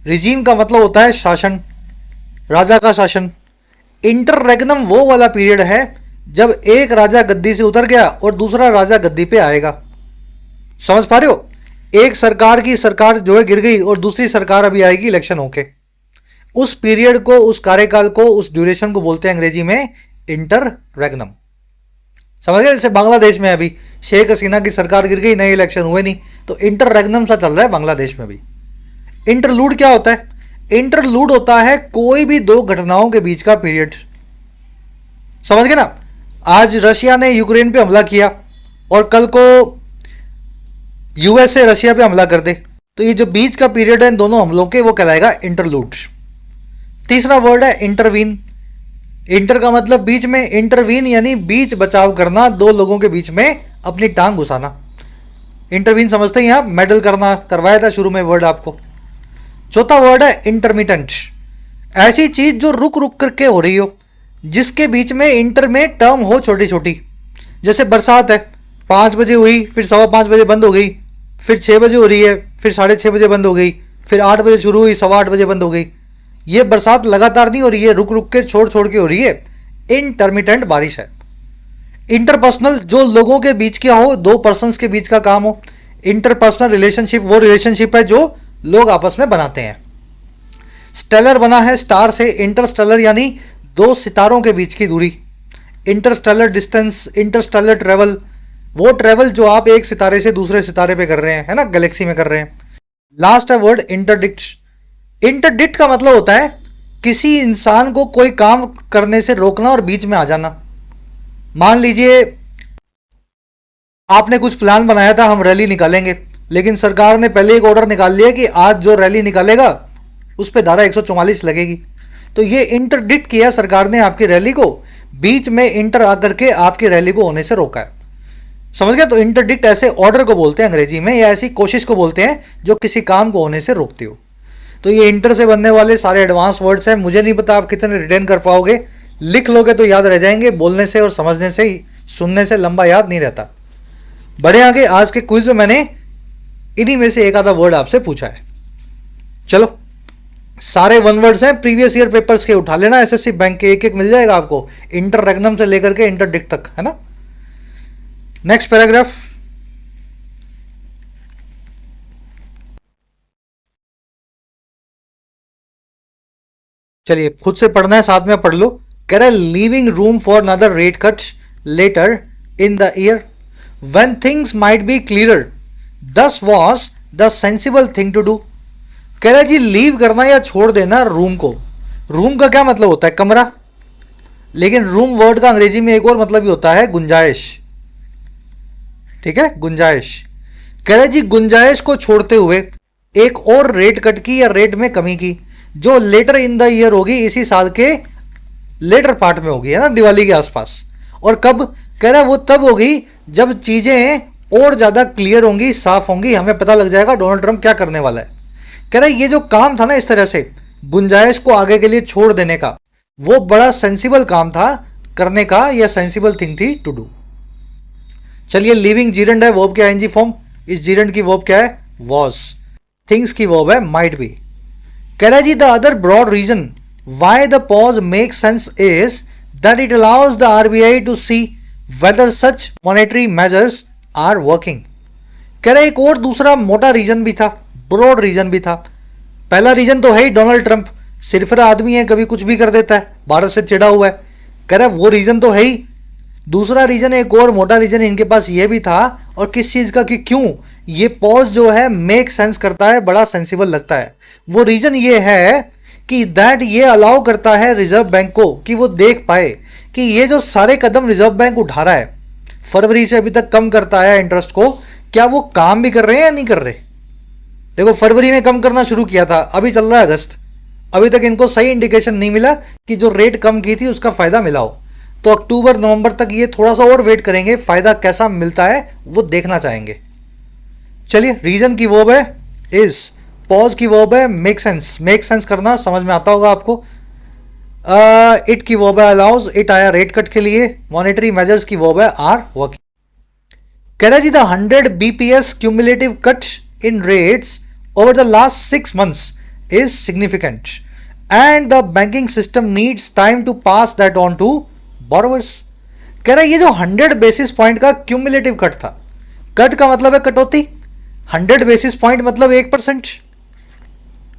रिजीम का मतलब होता है शासन, राजा का शासन। इंटर रेगनम वो वाला पीरियड है जब एक राजा गद्दी से उतर गया और दूसरा राजा गद्दी पे आएगा। समझ पा रहे हो? एक सरकार की सरकार जो है गिर गई और दूसरी सरकार अभी आएगी इलेक्शन होके। उस पीरियड को, उस कार्यकाल को, उस ड्यूरेशन को बोलते हैं अंग्रेजी में इंटर रेगनम। समझ गए? जैसे बांग्लादेश में अभी शेख हसीना की सरकार गिर गई, नए इलेक्शन हुए नहीं, तो इंटर रेगनम सा चल रहा है बांग्लादेश में भी। इंटरलूड क्या होता है? इंटरलूड होता है कोई भी दो घटनाओं के बीच का पीरियड। समझ गए ना? आज रशिया ने यूक्रेन पे हमला किया और कल को यूएसए रशिया पे हमला कर दे, तो ये जो बीच का पीरियड है इन दोनों हमलों के, वो कहलाएगा इंटरलूड। तीसरा वर्ड है इंटरवीन। इंटर का मतलब बीच में, इंटरवीन यानी बीच बचाव करना, दो लोगों के बीच में अपनी टांग घुसाना। इंटरवीन समझते हैं आप, मेडल करना, करवाया था शुरू में वर्ड आपको। चौथा वर्ड है इंटरमिटेंट। ऐसी चीज जो रुक रुक करके हो रही हो, जिसके बीच में इंटर में टर्म हो छोटी छोटी। जैसे बरसात है, 5 बजे हुई, फिर 5:15 बजे बंद हो गई, फिर 6 बजे हो रही है, फिर 6:30 बजे बंद हो गई, फिर 8 बजे शुरू हुई, 8:15 बजे बंद हो गई। ये बरसात लगातार नहीं हो रही है, रुक रुक के, छोड़ छोड़ के हो रही है। इंटरमिटेंट बारिश है। इंटरपर्सनल, जो लोगों के बीच क्या हो, दो पर्सन्स के बीच का काम हो। इंटरपर्सनल रिलेशनशिप वो रिलेशनशिप है जो लोग आपस में बनाते हैं। स्टेलर बना है स्टार से, इंटरस्टेलर यानी दो सितारों के बीच की दूरी। इंटरस्टेलर डिस्टेंस, इंटरस्टेलर ट्रेवल, वो ट्रेवल जो आप एक सितारे से दूसरे सितारे पे कर रहे हैं, है ना, गैलेक्सी में कर रहे हैं। लास्ट है वर्ड इंटरडिक्ट। इंटरडिक्ट का मतलब होता है किसी इंसान को कोई काम करने से रोकना और बीच में आ जाना। मान लीजिए आपने कुछ प्लान बनाया था, हम रैली निकालेंगे, लेकिन सरकार ने पहले एक ऑर्डर निकाल लिया कि आज जो रैली निकालेगा उस पर धारा 144 लगेगी। तो ये इंटरडिक्ट किया सरकार ने आपकी रैली को, बीच में इंटर आकर के आपकी रैली को होने से रोका है। समझ गया? तो इंटरडिक्ट ऐसे ऑर्डर को बोलते हैं अंग्रेजी में, या ऐसी कोशिश को बोलते हैं जो किसी काम को होने से रोकती हो। तो ये इंटर से बनने वाले सारे एडवांस वर्ड्स हैं। मुझे नहीं पता आप कितने रिटेन कर पाओगे, लिख लोगे तो याद रह जाएंगे, बोलने से और समझने से ही, सुनने से लंबा याद नहीं रहता। बड़े आगे आज के क्विज में मैंने इन्हीं में से एक आधा वर्ड आपसे पूछा है। चलो, सारे वन वर्ड्स हैं, प्रीवियस ईयर पेपर्स के उठा लेना, एसएससी बैंक के एक एक मिल जाएगा आपको, इंटर रेगनम से लेकर के इंटरडिक्ट तक, है ना। नेक्स्ट पैराग्राफ, चलिए खुद से पढ़ना है, साथ में पढ़ लो। कह रहा है leaving room for another rate cut later in the year when things might be clearer this was the sensible thing to do. कह रहा है जी लीव करना या छोड़ देना रूम को। रूम का क्या मतलब होता है? कमरा। लेकिन रूम वर्ड का अंग्रेजी में एक और मतलब भी होता है गुंजाइश। ठीक है, गुंजाइश। कह रहा है जी गुंजाइश को छोड़ते हुए एक और रेट कट की या रेट में कमी की, जो लेटर इन द ईयर होगी, इसी साल के लेटर पार्ट में होगी, है ना, दिवाली के आसपास। और कब? कह रहा है वो तब होगी जब चीजें और ज्यादा क्लियर होंगी, साफ होंगी, हमें पता लग जाएगा डोनाल्ड ट्रंप क्या करने वाला है। कह रहा है ये जो काम था ना, इस तरह से गुंजाइश को आगे के लिए छोड़ देने का, वो बड़ा सेंसिबल काम था करने का, या सेंसिबल थिंग थी टू डू। चलिए, लिविंग जीरेंड है, वर्ब क्या है? Ing form. इस जीरेंड की वर्ब क्या है? वॉज। थिंग्स की वर्ब है माइट बी। कह रहा है जी the other broad reason why the pause make sense is that it allows the RBI to see whether such monetary measures are working. कह रहे एक और दूसरा मोटा रीजन भी था, ब्रॉड रीजन भी था। पहला रीजन तो है ही डोनाल्ड ट्रंप, सिरफिरा आदमी है, कभी कुछ भी कर देता है, भारत से चिढ़ा हुआ है। कह रहा है वो रीजन तो है ही। दूसरा रीजन, एक और मोटा रीजन इनके पास ये भी था, और किस चीज़ का, कि क्यों ये पॉज जो है मेक सेंस करता है, बड़ा सेंसिबल लगता है। वो रीजन ये है कि दैट ये अलाउ करता है रिजर्व बैंक को कि वो देख पाए कि ये जो सारे कदम रिजर्व बैंक उठा रहा है, फरवरी से अभी तक कम करता है इंटरेस्ट को, क्या वो काम भी कर रहे हैं या नहीं कर रहे। देखो फरवरी में कम करना शुरू किया था, अभी चल रहा है अगस्त, अभी तक इनको सही इंडिकेशन नहीं मिला कि जो रेट कम की थी उसका फायदा मिला हो। तो अक्टूबर नवंबर तक ये थोड़ा सा और वेट करेंगे, फायदा कैसा मिलता है वो देखना चाहेंगे। चलिए, रीजन की वर्ब है इज, पॉज की वर्ब है मेक सेंस। मेक सेंस करना समझ में आता होगा आपको। इट की वर्ब है अलाउज, इट आया रेट कट के लिए। मॉनेटरी मेजर्स की वर्ब है आर वर्किंग। कह रहा जी the 100 BPS cumulative cut in rates over the last 6 months is significant and the banking system needs time to pass that on to borrowers. कह रहा है ये जो 100 बेसिस पॉइंट का क्यूमुलेटिव कट था, कट का मतलब है कटौती, 100 बेसिस पॉइंट मतलब 1%,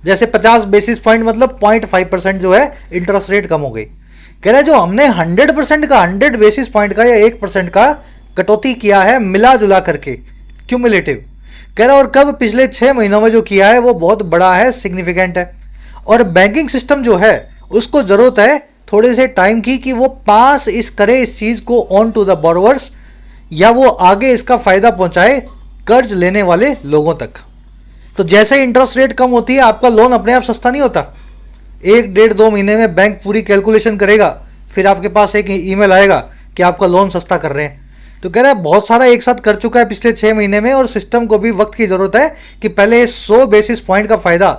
जैसे 50 बेसिस पॉइंट मतलब 0.5% जो है इंटरेस्ट रेट कम हो गई। कह रहा है जो हमने 100% का, 100 बेसिस पॉइंट का या 1% का कटौती किया है मिला जुला करके, क्यूमुलेटिव। कह रहा है और कब, पिछले 6 महीनों में जो किया है वो बहुत बड़ा है, सिग्निफिकेंट है। और बैंकिंग सिस्टम जो है उसको ज़रूरत है थोड़े से टाइम की कि वो पास करे इस चीज़ को ऑन टू द बोरोवर्स, या वो आगे इसका फ़ायदा पहुंचाए कर्ज लेने वाले लोगों तक। तो जैसे इंटरेस्ट रेट कम होती है आपका लोन अपने आप सस्ता नहीं होता। 1, 1.5, 2 महीने में बैंक पूरी कैलकुलेशन करेगा, फिर आपके पास एक ईमेल आएगा कि आपका लोन सस्ता कर रहे हैं। तो कह रहा है बहुत सारा एक साथ कर चुका है पिछले 6 महीने में, और सिस्टम को भी वक्त की ज़रूरत है कि पहले 100 बेसिस पॉइंट का फ़ायदा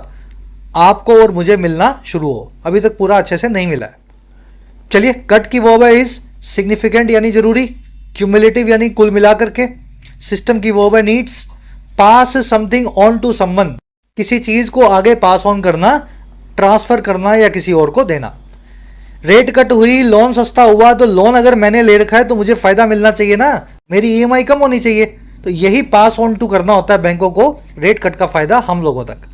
आपको और मुझे मिलना शुरू हो। अभी तक पूरा अच्छे से नहीं मिला है। चलिए, कट की वर्ब है इज, सिग्निफिकेंट यानी जरूरी, क्यूमुलेटिव यानी कुल मिलाकर के, सिस्टम की वर्ब है needs, pass something on to someone, किसी चीज़ को आगे पास ऑन करना, ट्रांसफ़र करना या किसी और को देना। रेट कट हुई, लोन सस्ता हुआ, तो लोन अगर मैंने ले रखा है तो मुझे फ़ायदा मिलना चाहिए ना, मेरी EMI कम होनी चाहिए। तो यही पास ऑन टू करना होता है बैंकों को, रेट कट का फ़ायदा हम लोगों तक।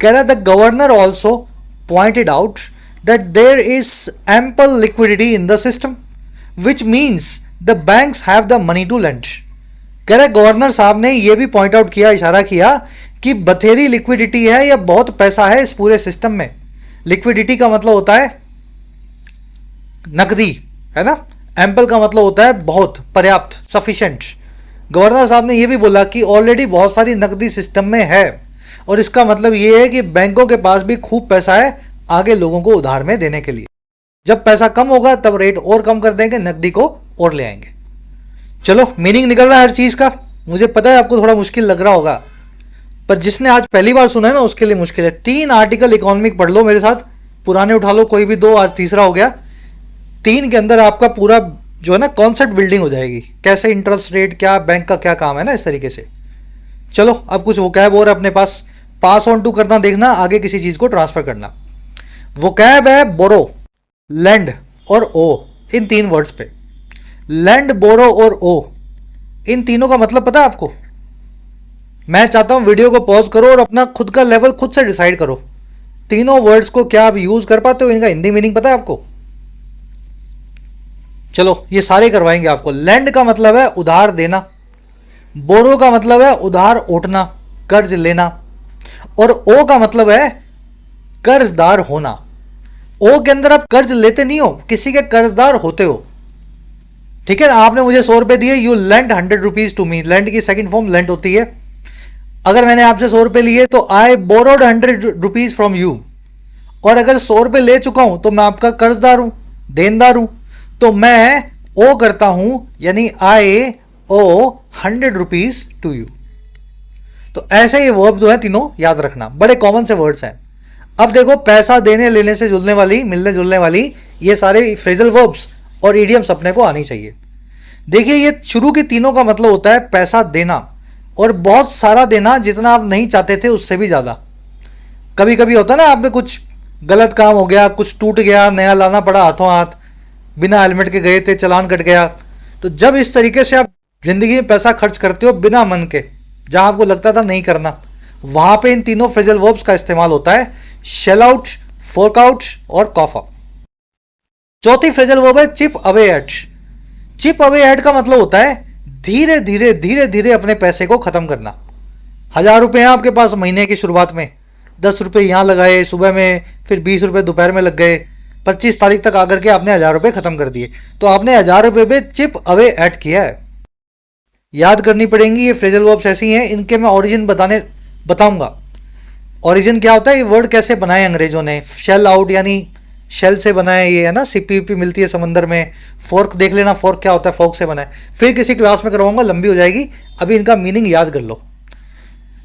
कह रहा the governor also pointed out that there is ample liquidity in the system which means the banks have the money to lend. कह रहे गवर्नर साहब ने यह भी पॉइंट आउट किया, इशारा किया कि बथेरी लिक्विडिटी है या बहुत पैसा है इस पूरे सिस्टम में। लिक्विडिटी का मतलब होता है नकदी, है ना। एम्पल का मतलब होता है बहुत, पर्याप्त, सफिशिएंट। गवर्नर साहब ने यह भी बोला कि ऑलरेडी बहुत सारी नकदी सिस्टम में है, और इसका मतलब ये है कि बैंकों के पास भी खूब पैसा है आगे लोगों को उधार में देने के लिए। जब पैसा कम होगा तब रेट और कम कर देंगे, नकदी को और ले आएंगे। चलो, मीनिंग निकल रहा है हर चीज़ का। मुझे पता है आपको थोड़ा मुश्किल लग रहा होगा, पर जिसने आज पहली बार सुना है ना उसके लिए मुश्किल है। 3 आर्टिकल इकोनॉमिक पढ़ लो मेरे साथ, पुराने उठा लो कोई भी 2, आज तीसरा हो गया। 3 के अंदर आपका पूरा जो है ना कॉन्सेप्ट बिल्डिंग हो जाएगी, कैसे इंटरेस्ट रेट, क्या बैंक का क्या काम है ना, इस तरीके से। चलो, अब कुछ वोकैब और अपने पास, पास ऑन टू करना देखना, आगे किसी चीज़ को ट्रांसफ़र करना। वोकैब है बोरो, लैंड और ओ, इन 3 वर्ड्स पे। लैंड, बोरो और ओ, इन तीनों का मतलब पता है आपको। मैं चाहता हूं वीडियो को पॉज करो और अपना खुद का लेवल खुद से डिसाइड करो। तीनों वर्ड्स को क्या आप यूज कर पाते हो, इनका हिंदी मीनिंग पता है आपको। चलो, ये सारे करवाएंगे आपको। लैंड का मतलब है उधार देना, बोरो का मतलब है उधार उठना, कर्ज लेना, और ओ का मतलब है कर्जदार होना। ओ के अंदर आप कर्ज लेते नहीं हो, किसी के कर्जदार होते हो। ठीक है ना, आपने मुझे 100 रुपये दिए, you lent 100 rupees to me. Lent की सेकंड फॉर्म लेंट होती है। अगर मैंने आपसे 100 रुपये लिए तो I borrowed 100 rupees from you, और अगर 100 रुपये ले चुका हूं तो मैं आपका कर्जदार हूं, देनदार हूं, तो मैं ओ करता हूं, यानी आई ओ 100 रुपीज टू यू। तो ऐसे ये वर्ब जो है तीनों याद रखना, बड़े कॉमन से वर्ड्स हैं। अब देखो, पैसा देने लेने से जुड़ने वाली, मिलने जुलने वाली, ये सारे फ्रेजल वर्ब्स और इडियम्स अपने को आनी चाहिए। देखिए, ये शुरू के तीनों का मतलब होता है पैसा देना, और बहुत सारा देना, जितना आप नहीं चाहते थे उससे भी ज़्यादा। कभी कभी होता है ना, आप में कुछ गलत काम हो गया, कुछ टूट गया, नया लाना पड़ा हाथों हाथ, बिना हेलमेट के गए थे, चालान कट गया। तो जब इस तरीके से आप जिंदगी में पैसा खर्च करते हो बिना मन के, जहां आपको लगता था नहीं करना, वहां पे इन तीनों फ्रेजल वर्ब्स का इस्तेमाल होता है, शेल आउट, फोर्क आउट और कॉफ अप। चौथी फ्रेजल वर्ब है chip away at. Chip away at का मतलब होता है धीरे धीरे धीरे धीरे अपने पैसे को खत्म करना। 1,000 रुपये हैं आपके पास महीने की शुरुआत में, 10 रुपये यहाँ लगाए सुबह में, फिर 20 रुपये दोपहर में लग गए, 25 तारीख तक आकर के आपने 1,000 रुपये खत्म कर दिए। तो आपने 1,000 रुपये पे चिप अवे ऐड किया है। याद करनी पड़ेंगी ये फ्रेजल वर्ब्स ऐसी हैं, इनके मैं ओरिजिन बताऊंगा। ओरिजिन क्या होता है, ये वर्ड कैसे बनाए अंग्रेजों ने। शेल आउट यानी शेल से बनाए, ये है ना, सीपी वीपी मिलती है समंदर में। फोर्क देख लेना, फोर्क क्या होता है, फोर्क से बनाए। फिर किसी क्लास में करवाऊंगा, लंबी हो जाएगी, अभी इनका मीनिंग याद कर लो।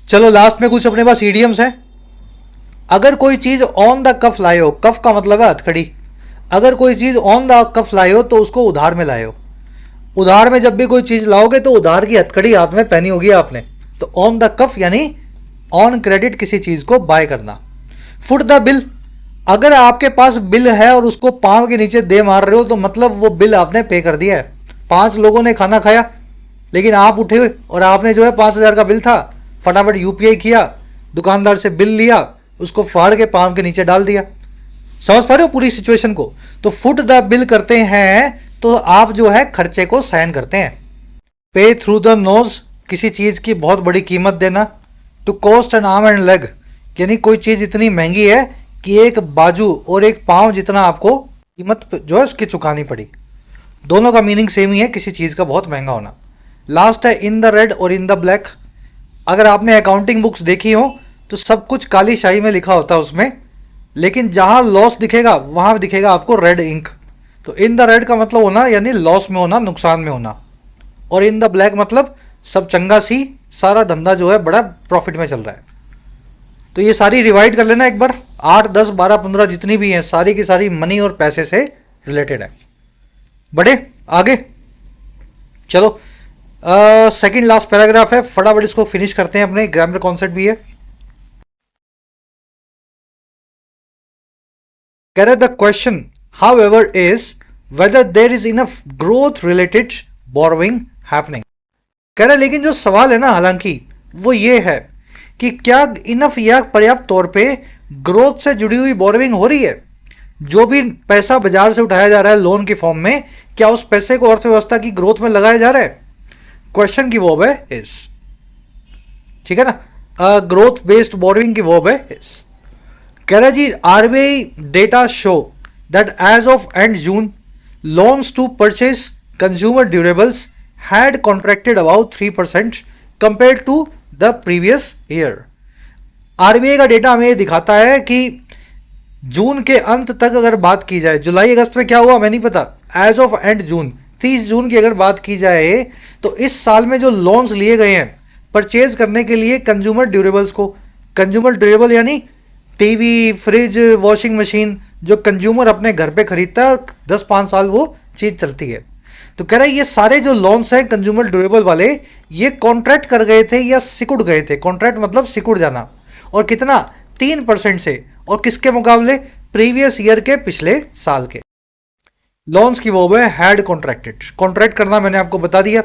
चलो लास्ट में कुछ अपने पास ईडियम्स है। अगर कोई चीज़ ऑन द कफ लाए हो, कफ का मतलब है हथकड़ी, अगर कोई चीज़ ऑन द कफ लाए हो तो उसको उधार में लाए हो। उधार में जब भी कोई चीज़ लाओगे तो उधार की हथकड़ी हाथ में पहनी होगी आपने। तो ऑन द कफ यानी ऑन क्रेडिट किसी चीज़ को बाय करना। फुट द बिल, अगर आपके पास बिल है और उसको पाँव के नीचे दे मार रहे हो तो मतलब वो बिल आपने पे कर दिया है। 5 लोगों ने खाना खाया, लेकिन आप उठे हुए और आपने जो है 5,000 का बिल था, फटाफट यूपीआई किया, दुकानदार से बिल लिया, उसको फाड़ के पाँव के नीचे डाल दिया। समझ पा रहे हो पूरी सिचुएशन को। तो फुट द बिल करते हैं तो आप जो है खर्चे को सहन करते हैं। पे थ्रू द नोज, किसी चीज़ की बहुत बड़ी कीमत देना। To cost an arm and leg, यानी कोई चीज़ इतनी महंगी है कि एक बाजू और एक पाँव जितना आपको कीमत जो है उसकी चुकानी पड़ी। दोनों का मीनिंग सेम ही है, किसी चीज़ का बहुत महंगा होना। लास्ट है इन द रेड और इन द ब्लैक। अगर आपने अकाउंटिंग बुक्स देखी हो तो सब कुछ काली शाही में लिखा होता है उसमें, लेकिन जहाँ लॉस दिखेगा वहाँ दिखेगा आपको रेड इंक। तो इन द रेड का मतलब होना यानी लॉस में होना, नुकसान में होना, और इन द ब्लैक मतलब सब चंगा सी, सारा धंधा जो है बड़ा प्रॉफिट में चल रहा है। तो ये सारी रिवाइड कर लेना एक बार, 8, 10, 12, 15 जितनी भी हैं सारी की सारी मनी और पैसे से रिलेटेड है। बढ़े आगे, चलो सेकंड लास्ट पैराग्राफ है, फटाफट इसको फिनिश करते हैं, अपने ग्रामर कॉन्सेप्ट भी है। कह रहे the question however is whether there is enough growth related borrowing happening। कह रहे लेकिन जो सवाल है ना, हालांकि वो ये है कि क्या इनफ या पर्याप्त तौर पे ग्रोथ से जुड़ी हुई बोरोइंग हो रही है। जो भी पैसा बाजार से उठाया जा रहा है लोन के फॉर्म में, क्या उस पैसे को अर्थव्यवस्था की ग्रोथ में लगाया जा रहा है। क्वेश्चन की वर्ब है इज, ठीक है ना। ग्रोथ बेस्ड बोरोइंग की वर्ब है इज। कह रहा जी RBI data show that as of end June loans to purchase consumer durables had contracted about 3% compared to the previous year। RBI का डेटा हमें ये दिखाता है कि जून के अंत तक अगर बात की जाए, जुलाई अगस्त में क्या हुआ हमें नहीं पता, एज ऑफ एंड जून 30 जून की अगर बात की जाए तो इस साल में जो लोन्स लिए गए हैं परचेज करने के लिए कंज्यूमर ड्यूरेबल्स को, कंज्यूमर ड्यूरेबल यानी टीवी, फ्रिज, वॉशिंग मशीन, जो कंज्यूमर अपने घर पे खरीदता है और 10-5 साल वो चीज़ चलती है। तो कह रहा है ये सारे जो लोन्स हैं कंज्यूमर ड्यूरेबल वाले, ये कॉन्ट्रैक्ट कर गए थे या सिकुड़ गए थे। कॉन्ट्रैक्ट मतलब सिकुड़ जाना, और कितना, 3% से, और किसके मुकाबले, प्रीवियस ईयर के, पिछले साल के। लोन्स की वो है हैड कॉन्ट्रैक्टेड। कॉन्ट्रैक्ट करना मैंने आपको बता दिया,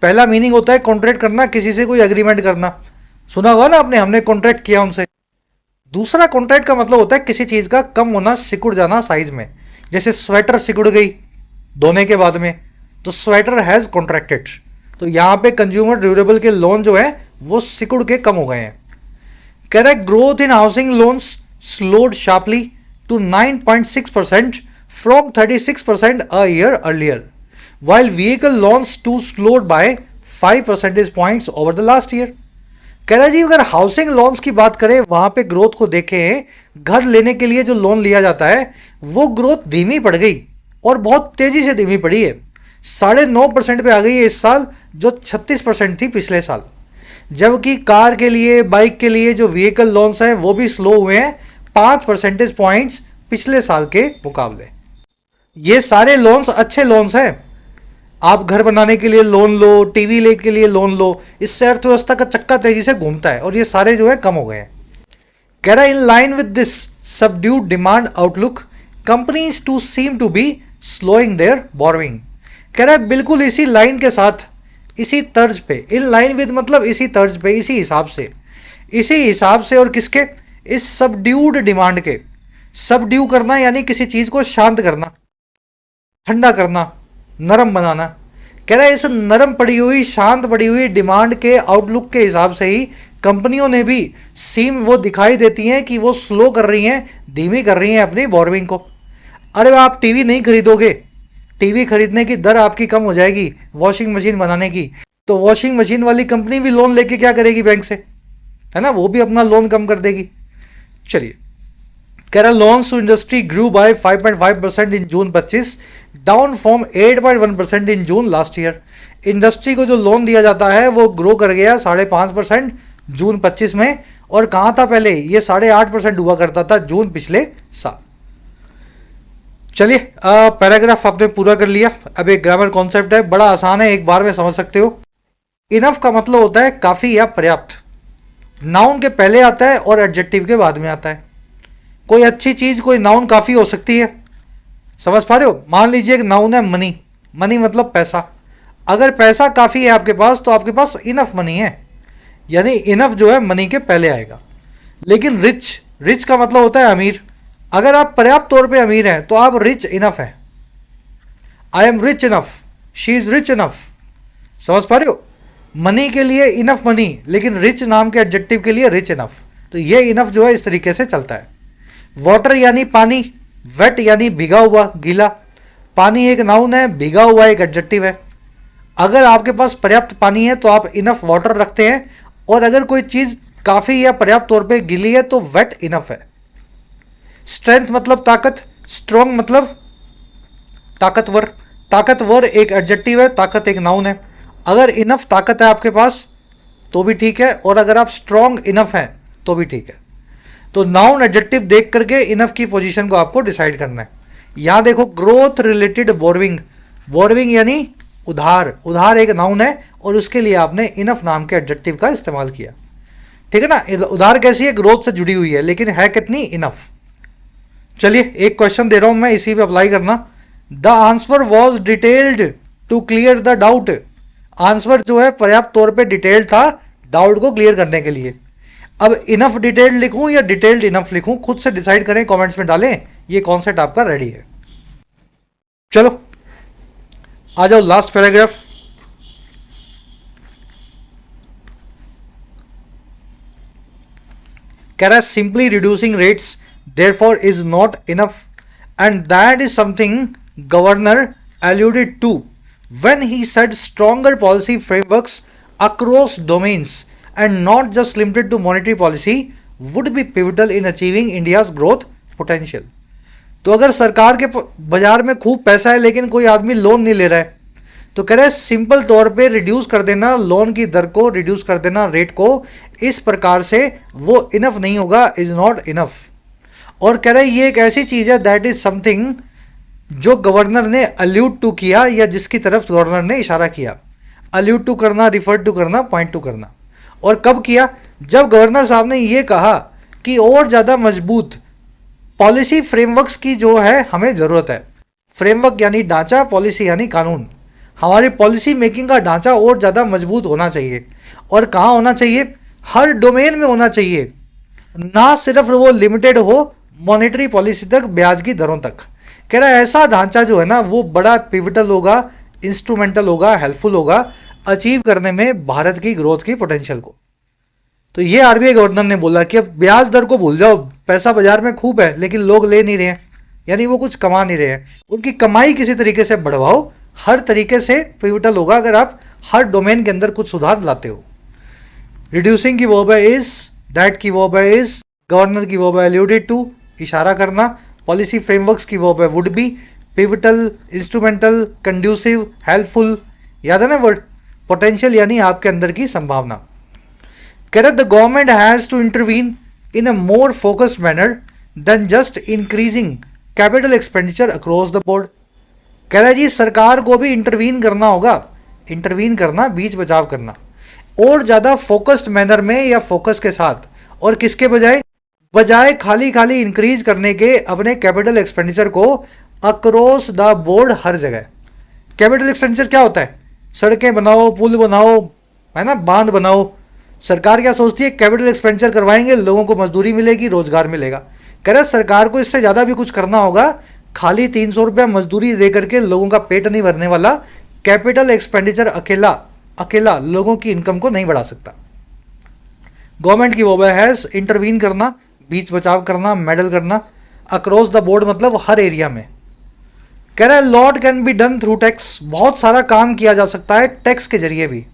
पहला मीनिंग होता है कॉन्ट्रैक्ट करना, किसी से कोई एग्रीमेंट करना, सुना होगा ना आपने, हमने कॉन्ट्रैक्ट किया उनसे। दूसरा कॉन्ट्रैक्ट का मतलब होता है किसी चीज़ का कम होना, सिकुड़ जाना साइज में। जैसे स्वेटर सिकुड़ गई धोने के बाद में, तो स्वेटर हैज़ कॉन्ट्रैक्टेड। तो यहाँ पे कंज्यूमर ड्यूरेबल के लोन जो है वो सिकुड़ के कम हो गए हैं। कह रहा है growth in housing loans slowed sharply to 9.6% from 36% a year earlier, while vehicle loans too slowed by 5 percentage points over the last year। कह रहा है जी अगर हाउसिंग लोन्स की बात करें, वहां पे ग्रोथ को देखें, घर लेने के लिए जो लोन लिया जाता है वो ग्रोथ धीमी पड़ गई, और बहुत तेजी से धीमी पड़ी है। 9.5% पे आ गई है इस साल, जो 36% थी पिछले साल। जबकि कार के लिए, बाइक के लिए जो व्हीकल लोन्स हैं वो भी स्लो हुए हैं 5 परसेंटेज पॉइंट्स पिछले साल के मुकाबले। ये सारे लोन्स अच्छे लोन्स हैं। आप घर बनाने के लिए लोन लो, टीवी ले के लिए लोन लो, इससे अर्थव्यवस्था का चक्का तेजी से घूमता है, और ये सारे जो है कम हो गए हैं। कह रहा है in line with this subdued demand outlook companies to seem to be slowing their borrowing. कह रहा है बिल्कुल इसी लाइन के साथ, इसी तर्ज पे, इन लाइन विद मतलब इसी तर्ज पे, इसी हिसाब से और किसके, इस सबड्यूड डिमांड के। सबड्यू करना यानी किसी चीज को शांत करना, ठंडा करना, नरम बनाना। कह रहा है इस नरम पड़ी हुई, शांत पड़ी हुई डिमांड के आउटलुक के हिसाब से ही कंपनियों ने भी सीम वो दिखाई देती हैं कि वो स्लो कर रही हैं, धीमी कर रही हैं अपनी बोरोइंग को। अरे आप टीवी नहीं खरीदोगे, टीवी खरीदने की दर आपकी कम हो जाएगी वॉशिंग मशीन बनाने की, तो वॉशिंग मशीन वाली कंपनी भी लोन लेके क्या करेगी बैंक से, है ना, वो भी अपना लोन कम कर देगी। चलिए, कह रहा loans to industry grew by 5.5% in June 25, down from 8.1% in June last year. Industry को जो लोन दिया जाता है वो ग्रो कर गया 5.5% जून 25 में, और कहाँ था पहले, ये 8.5% हुआ करता था जून पिछले साल। चलिए, पैराग्राफ आपने पूरा कर लिया। अब एक ग्रामर कॉन्सेप्ट है, बड़ा आसान है, एक बार में समझ सकते हो। इनफ का मतलब होता है काफ़ी या पर्याप्त। नाउन के पहले आता है और एडजेक्टिव के बाद में आता है। कोई अच्छी चीज़, कोई नाउन काफ़ी हो सकती है, समझ पा रहे हो। मान लीजिए एक नाउन है मनी, मनी मतलब पैसा। अगर पैसा काफ़ी है आपके पास तो आपके पास इनफ मनी है, यानी इनफ जो है मनी के पहले आएगा। लेकिन रिच, रिच का मतलब होता है अमीर। अगर आप पर्याप्त तौर पे अमीर हैं तो आप रिच इनफ हैं। I am rich enough, she is rich enough, समझ पा रहे हो। मनी के लिए इनफ मनी, लेकिन रिच नाम के एडजेक्टिव के लिए रिच इनफ। तो ये इनफ जो है इस तरीके से चलता है। वाटर यानी पानी, वेट यानी भीगा हुआ, गीला। पानी एक नाउन है, भीगा हुआ एक एडजेक्टिव है। अगर आपके पास पर्याप्त पानी है तो आप इनफ वाटर रखते हैं, और अगर कोई चीज़ काफ़ी या पर्याप्त तौर पे गीली है तो वेट इनफ है। स्ट्रेंथ मतलब ताकत, स्ट्रॉन्ग मतलब ताकतवर। ताकतवर एक एडजेक्टिव है, ताकत एक नाउन है। अगर इनफ ताकत है आपके पास तो भी ठीक है, और अगर आप स्ट्रॉन्ग इनफ हैं तो भी ठीक है। तो नाउन एडजेक्टिव देख करके इनफ की पोजीशन को आपको डिसाइड करना है। यहां देखो, ग्रोथ रिलेटेड बोरोइंग, बोरोइंग यानी उधार, उधार एक नाउन है और उसके लिए आपने इनफ नाम के एडजेक्टिव का इस्तेमाल किया, ठीक है ना। उधार कैसी है, ग्रोथ से जुड़ी हुई है, लेकिन है कितनी, इनफ। चलिए, एक क्वेश्चन दे रहा हूं मैं, इसी पे अप्लाई करना। The answer was detailed to clear the doubt. Answer जो है पर्याप्त तौर पे डिटेल्ड था डाउट को क्लियर करने के लिए। अब इनफ डिटेल्ड लिखूं या डिटेल्ड इनफ लिखूं, खुद से डिसाइड करें, कमेंट्स में डालें। ये कॉन्सेप्ट आपका रेडी है। चलो आ जाओ लास्ट पैराग्राफ। कह रहा है simply reducing rates therefore is not enough, and that is something governor alluded to when he said stronger policy frameworks across domains and not just limited to monetary policy would be pivotal in achieving India's growth potential। तो अगर सरकार के बाजार में खूब पैसा है लेकिन कोई आदमी लोन नहीं ले रहा है, तो कह रहे हैं सिंपल तौर पे रिड्यूस कर देना लोन की दर को, रिड्यूस कर देना रेट को इस प्रकार से, वो इनफ नहीं होगा, इज नॉट इनफ। और कह रहे हैं ये एक ऐसी चीज़ है दैट इज समथिंग जो गवर्नर ने अल्यूड टू किया, या जिसकी तरफ गवर्नर ने इशारा किया। अल्यूड टू करना, रिफर टू करना, पॉइंट टू करना। और कब किया, जब गवर्नर साहब ने ये कहा कि और ज़्यादा मजबूत पॉलिसी फ्रेमवर्क्स की जो है हमें ज़रूरत है। फ्रेमवर्क यानी ढांचा, पॉलिसी यानी कानून। हमारी पॉलिसी मेकिंग का ढांचा और ज़्यादा मजबूत होना चाहिए। और कहाँ होना चाहिए, हर डोमेन में होना चाहिए, ना सिर्फ वो लिमिटेड हो मॉनेटरी पॉलिसी तक, ब्याज की दरों तक। कह रहा है ऐसा ढांचा जो है ना वो बड़ा पिवटल होगा, इंस्ट्रूमेंटल होगा, हेल्पफुल होगा अचीव करने में भारत की ग्रोथ की पोटेंशियल को। तो ये आरबीआई गवर्नर ने बोला कि अब ब्याज दर को भूल जाओ, पैसा बाजार में खूब है लेकिन लोग ले नहीं रहे हैं, यानी वो कुछ कमा नहीं रहे हैं। उनकी कमाई किसी तरीके से बढ़वाओ, हर तरीके से पिवटल होगा अगर आप हर डोमेन के अंदर कुछ सुधार लाते हो। रिड्यूसिंग की वर्ब है इज, दैट की वर्ब है इज, गवर्नर की वर्ब है अल्यूडेड टू, इशारा करना, पॉलिसी फ्रेमवर्क्स की वर्ब है would be, pivotal, instrumental, conducive, helpful, याद है ना वर्ड। पोटेंशियल यानी आपके अंदर की संभावना। कह रहे the government has to intervene in a more focused manner than just increasing capital expenditure across the board. कह रहा है जी सरकार को भी इंटरवीन करना होगा, इंटरवीन करना, बीच बचाव करना, और ज़्यादा फोकस्ड मैनर में या फोकस के साथ। और किसके बजाय, बजाय खाली खाली इंक्रीज करने के अपने कैपिटल एक्सपेंडिचर को, अक्रॉस द बोर्ड, हर जगह। कैपिटल एक्सपेंडिचर क्या होता है? सड़कें बनाओ, पुल बनाओ, है ना, बांध बनाओ। सरकार क्या सोचती है? कैपिटल एक्सपेंडिचर करवाएंगे, लोगों को मजदूरी मिलेगी, रोजगार मिलेगा। कह रहे सरकार को इससे ज़्यादा भी कुछ करना होगा, खाली 300 रुपया मजदूरी दे करके लोगों का पेट नहीं भरने वाला। कैपिटल एक्सपेंडिचर अकेला अकेला लोगों की इनकम को नहीं बढ़ा सकता। गवर्नमेंट की वो हैज इंटरवीन करना, बीच बचाव करना, मेडल करना। अक्रॉस द बोर्ड मतलब हर एरिया में। कह रहा है lot can be done through tax, बहुत सारा काम किया जा सकता है टैक्स के जरिए भी।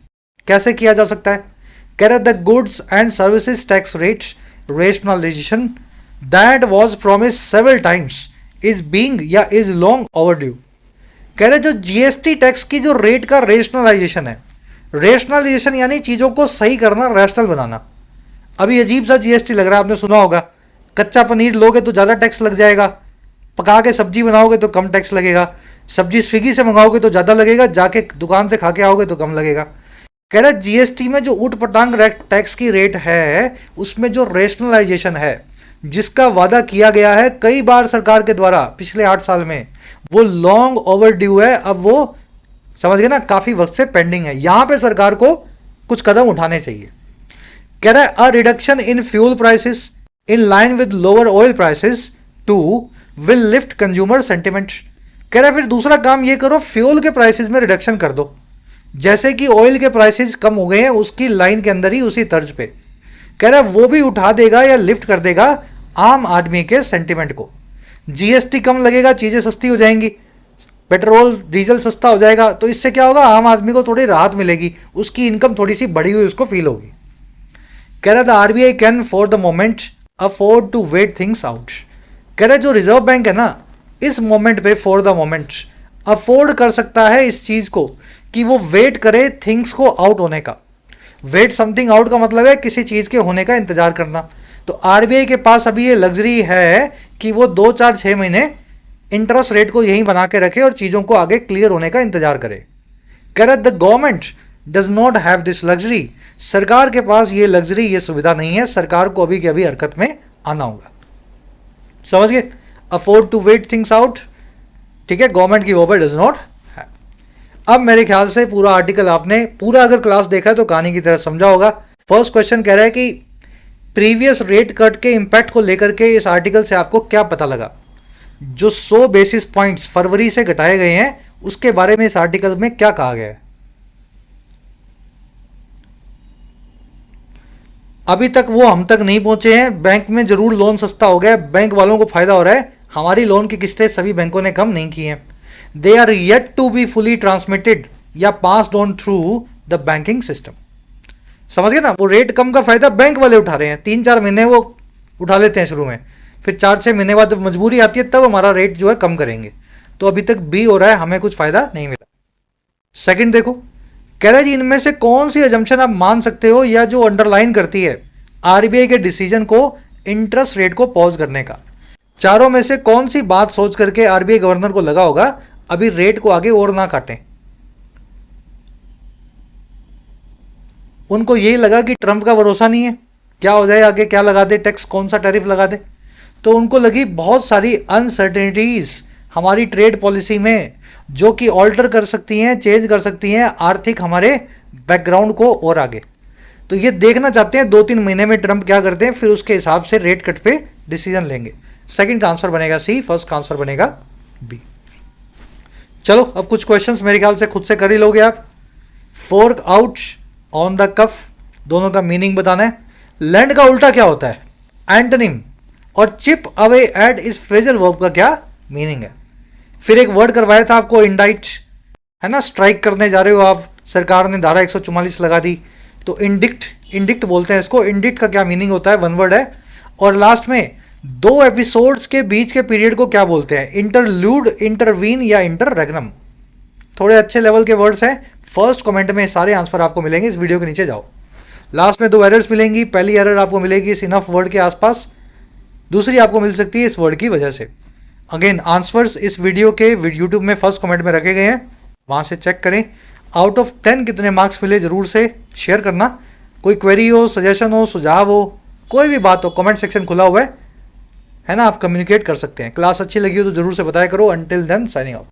कैसे किया जा सकता है? कह रहा है the goods and services tax rate rationalisation that was promised several times is being या इज लॉन्ग ओवरड्यू। कह रहे जो जीएसटी टैक्स की जो रेट का रेशनलाइजेशन है, रेशनलाइजेशन यानी चीज़ों को सही करना, रैशनल बनाना। अभी अजीब सा जीएसटी लग रहा है, आपने सुना होगा, कच्चा पनीर लोगे तो ज़्यादा टैक्स लग जाएगा, पका के सब्जी बनाओगे तो कम टैक्स लगेगा, सब्जी स्विगी से मंगाओगे तो ज़्यादा लगेगा, जाके दुकान से खा के आओगे तो कम लगेगा। कह रहा है जीएसटी में जो ऊट पटांग टैक्स की रेट है, उसमें जो रेशनलाइजेशन है, जिसका वादा किया गया है कई बार सरकार के द्वारा पिछले 8 साल में, वो लॉन्ग ओवरड्यू है। अब वो समझ गए ना, काफ़ी वक्त से पेंडिंग है। यहाँ पे सरकार को कुछ कदम उठाने चाहिए। कह रहा है a reduction in fuel prices in line with lower oil prices too will lift consumer sentiment. कह रहा है फिर दूसरा काम ये करो, फ्यूल के प्राइसेस में रिडक्शन कर दो, जैसे कि ऑयल के प्राइसेस कम हो गए हैं उसकी लाइन के अंदर ही, उसी तर्ज पे। कह रहा है वो भी उठा देगा या लिफ्ट कर देगा आम आदमी के सेंटिमेंट को। जीएसटी कम लगेगा, चीज़ें सस्ती हो जाएंगी, पेट्रोल डीजल सस्ता हो जाएगा, तो इससे क्या होगा, आम आदमी को थोड़ी राहत मिलेगी, उसकी इनकम थोड़ी सी बढ़ी हुई उसको फील होगी। कह रहा था RBI can for the moment afford to wait things out. कह रहा जो रिजर्व बैंक है ना, इस मोमेंट पे फॉर द मोमेंट अफोर्ड कर सकता है इस चीज़ को कि वो वेट करे थिंग्स को आउट होने का। वेट समथिंग आउट का मतलब है किसी चीज़ के होने का इंतजार करना। तो आरबीआई के पास अभी ये लग्जरी है कि वो 2, 4, 6 महीने इंटरेस्ट रेट को यहीं बना के रखे और चीज़ों को आगे क्लियर होने का इंतजार करे। कह रहा the government does not have this luxury. सरकार के पास ये लग्जरी, ये सुविधा नहीं है, सरकार को अभी के अभी हरकत में आना होगा। समझ गए? Afford to wait things out, ठीक है, गवर्नमेंट की ओवर डज नॉट है। अब मेरे ख्याल से पूरा आर्टिकल आपने पूरा अगर क्लास देखा है तो कहानी की तरह समझा होगा। फर्स्ट क्वेश्चन कह रहा है कि प्रीवियस रेट कट के इंपैक्ट को लेकर के इस आर्टिकल से आपको क्या पता लगा। जो 100 बेसिस पॉइंट्स फरवरी से घटाए गए हैं उसके बारे में इस आर्टिकल में क्या कहा गया है। अभी तक वो हम तक नहीं पहुंचे हैं। बैंक में जरूर लोन सस्ता हो गया है, बैंक वालों को फायदा हो रहा है, हमारी लोन की किस्तें सभी बैंकों ने कम नहीं की हैं। They are yet to be fully transmitted या passed on through the banking system. समझ गए ना, वो रेट कम का फायदा बैंक वाले उठा रहे हैं। 3-4 महीने वो उठा लेते हैं शुरू में, फिर 4-6 महीने बाद जब मजबूरी आती है तब हमारा रेट जो है कम करेंगे। तो अभी तक भी हो रहा है, हमें कुछ फायदा नहीं मिला। सेकंड देखो, कह रहा है जी इनमें से कौन सी अजम्पशन आप मान सकते हो या जो अंडरलाइन करती है आरबीआई के डिसीजन को इंटरेस्ट रेट को पॉज करने का। चारों में से कौन सी बात सोच करके आरबीआई गवर्नर को लगा होगा अभी रेट को आगे और ना काटें। उनको यही लगा कि ट्रंप का भरोसा नहीं है, क्या हो जाए आगे, क्या लगा दे टैक्स, कौन सा टैरिफ लगा दे। तो उनको लगी बहुत सारी अनसर्टेनिटीज हमारी ट्रेड पॉलिसी में जो कि ऑल्टर कर सकती हैं, चेंज कर सकती हैं आर्थिक हमारे बैकग्राउंड को और आगे। तो ये देखना चाहते हैं 2-3 महीने में ट्रंप क्या करते हैं, फिर उसके हिसाब से रेट कट पे डिसीजन लेंगे। सेकंड का आंसर बनेगा सी, फर्स्ट का आंसर बनेगा बी। चलो अब कुछ क्वेश्चंस मेरे ख्याल से खुद से कर ही लोगे आप। फोर्क आउट, ऑन द कफ, दोनों का मीनिंग बताना है। लैंड का उल्टा क्या होता है, एंटोनिम। और चिप अवे एट इस फ्रेजल वर्ब का क्या मीनिंग है। फिर एक वर्ड करवाया था आपको, इंडाइट, है ना, स्ट्राइक करने जा रहे हो आप, सरकार ने धारा 144 लगा दी, तो इंडिक्ट बोलते हैं इसको। इंडिक्ट का क्या मीनिंग होता है, वन वर्ड है। और लास्ट में 2 एपिसोड्स के बीच के पीरियड को क्या बोलते हैं, इंटरल्यूड, इंटरवीन या इंटररेग्नम। थोड़े अच्छे लेवल के वर्ड्स हैं। फर्स्ट कमेंट में सारे आंसर आपको मिलेंगे, इस वीडियो के नीचे जाओ। लास्ट में 2 एरर्स मिलेंगी। पहली एरर आपको मिलेगी इस इनफ वर्ड के आसपास, दूसरी आपको मिल सकती है इस वर्ड की वजह से। अगेन आंसर्स इस वीडियो के यूट्यूब में फर्स्ट कमेंट में रखे गए हैं, वहाँ से चेक करें। आउट ऑफ 10 कितने मार्क्स मिले ज़रूर से शेयर करना। कोई क्वेरी हो, सजेशन हो, सुझाव हो, कोई भी बात हो, कमेंट सेक्शन खुला हुआ है ना, आप कम्युनिकेट कर सकते हैं। क्लास अच्छी लगी हो तो जरूर से बताया करो। Until then signing of.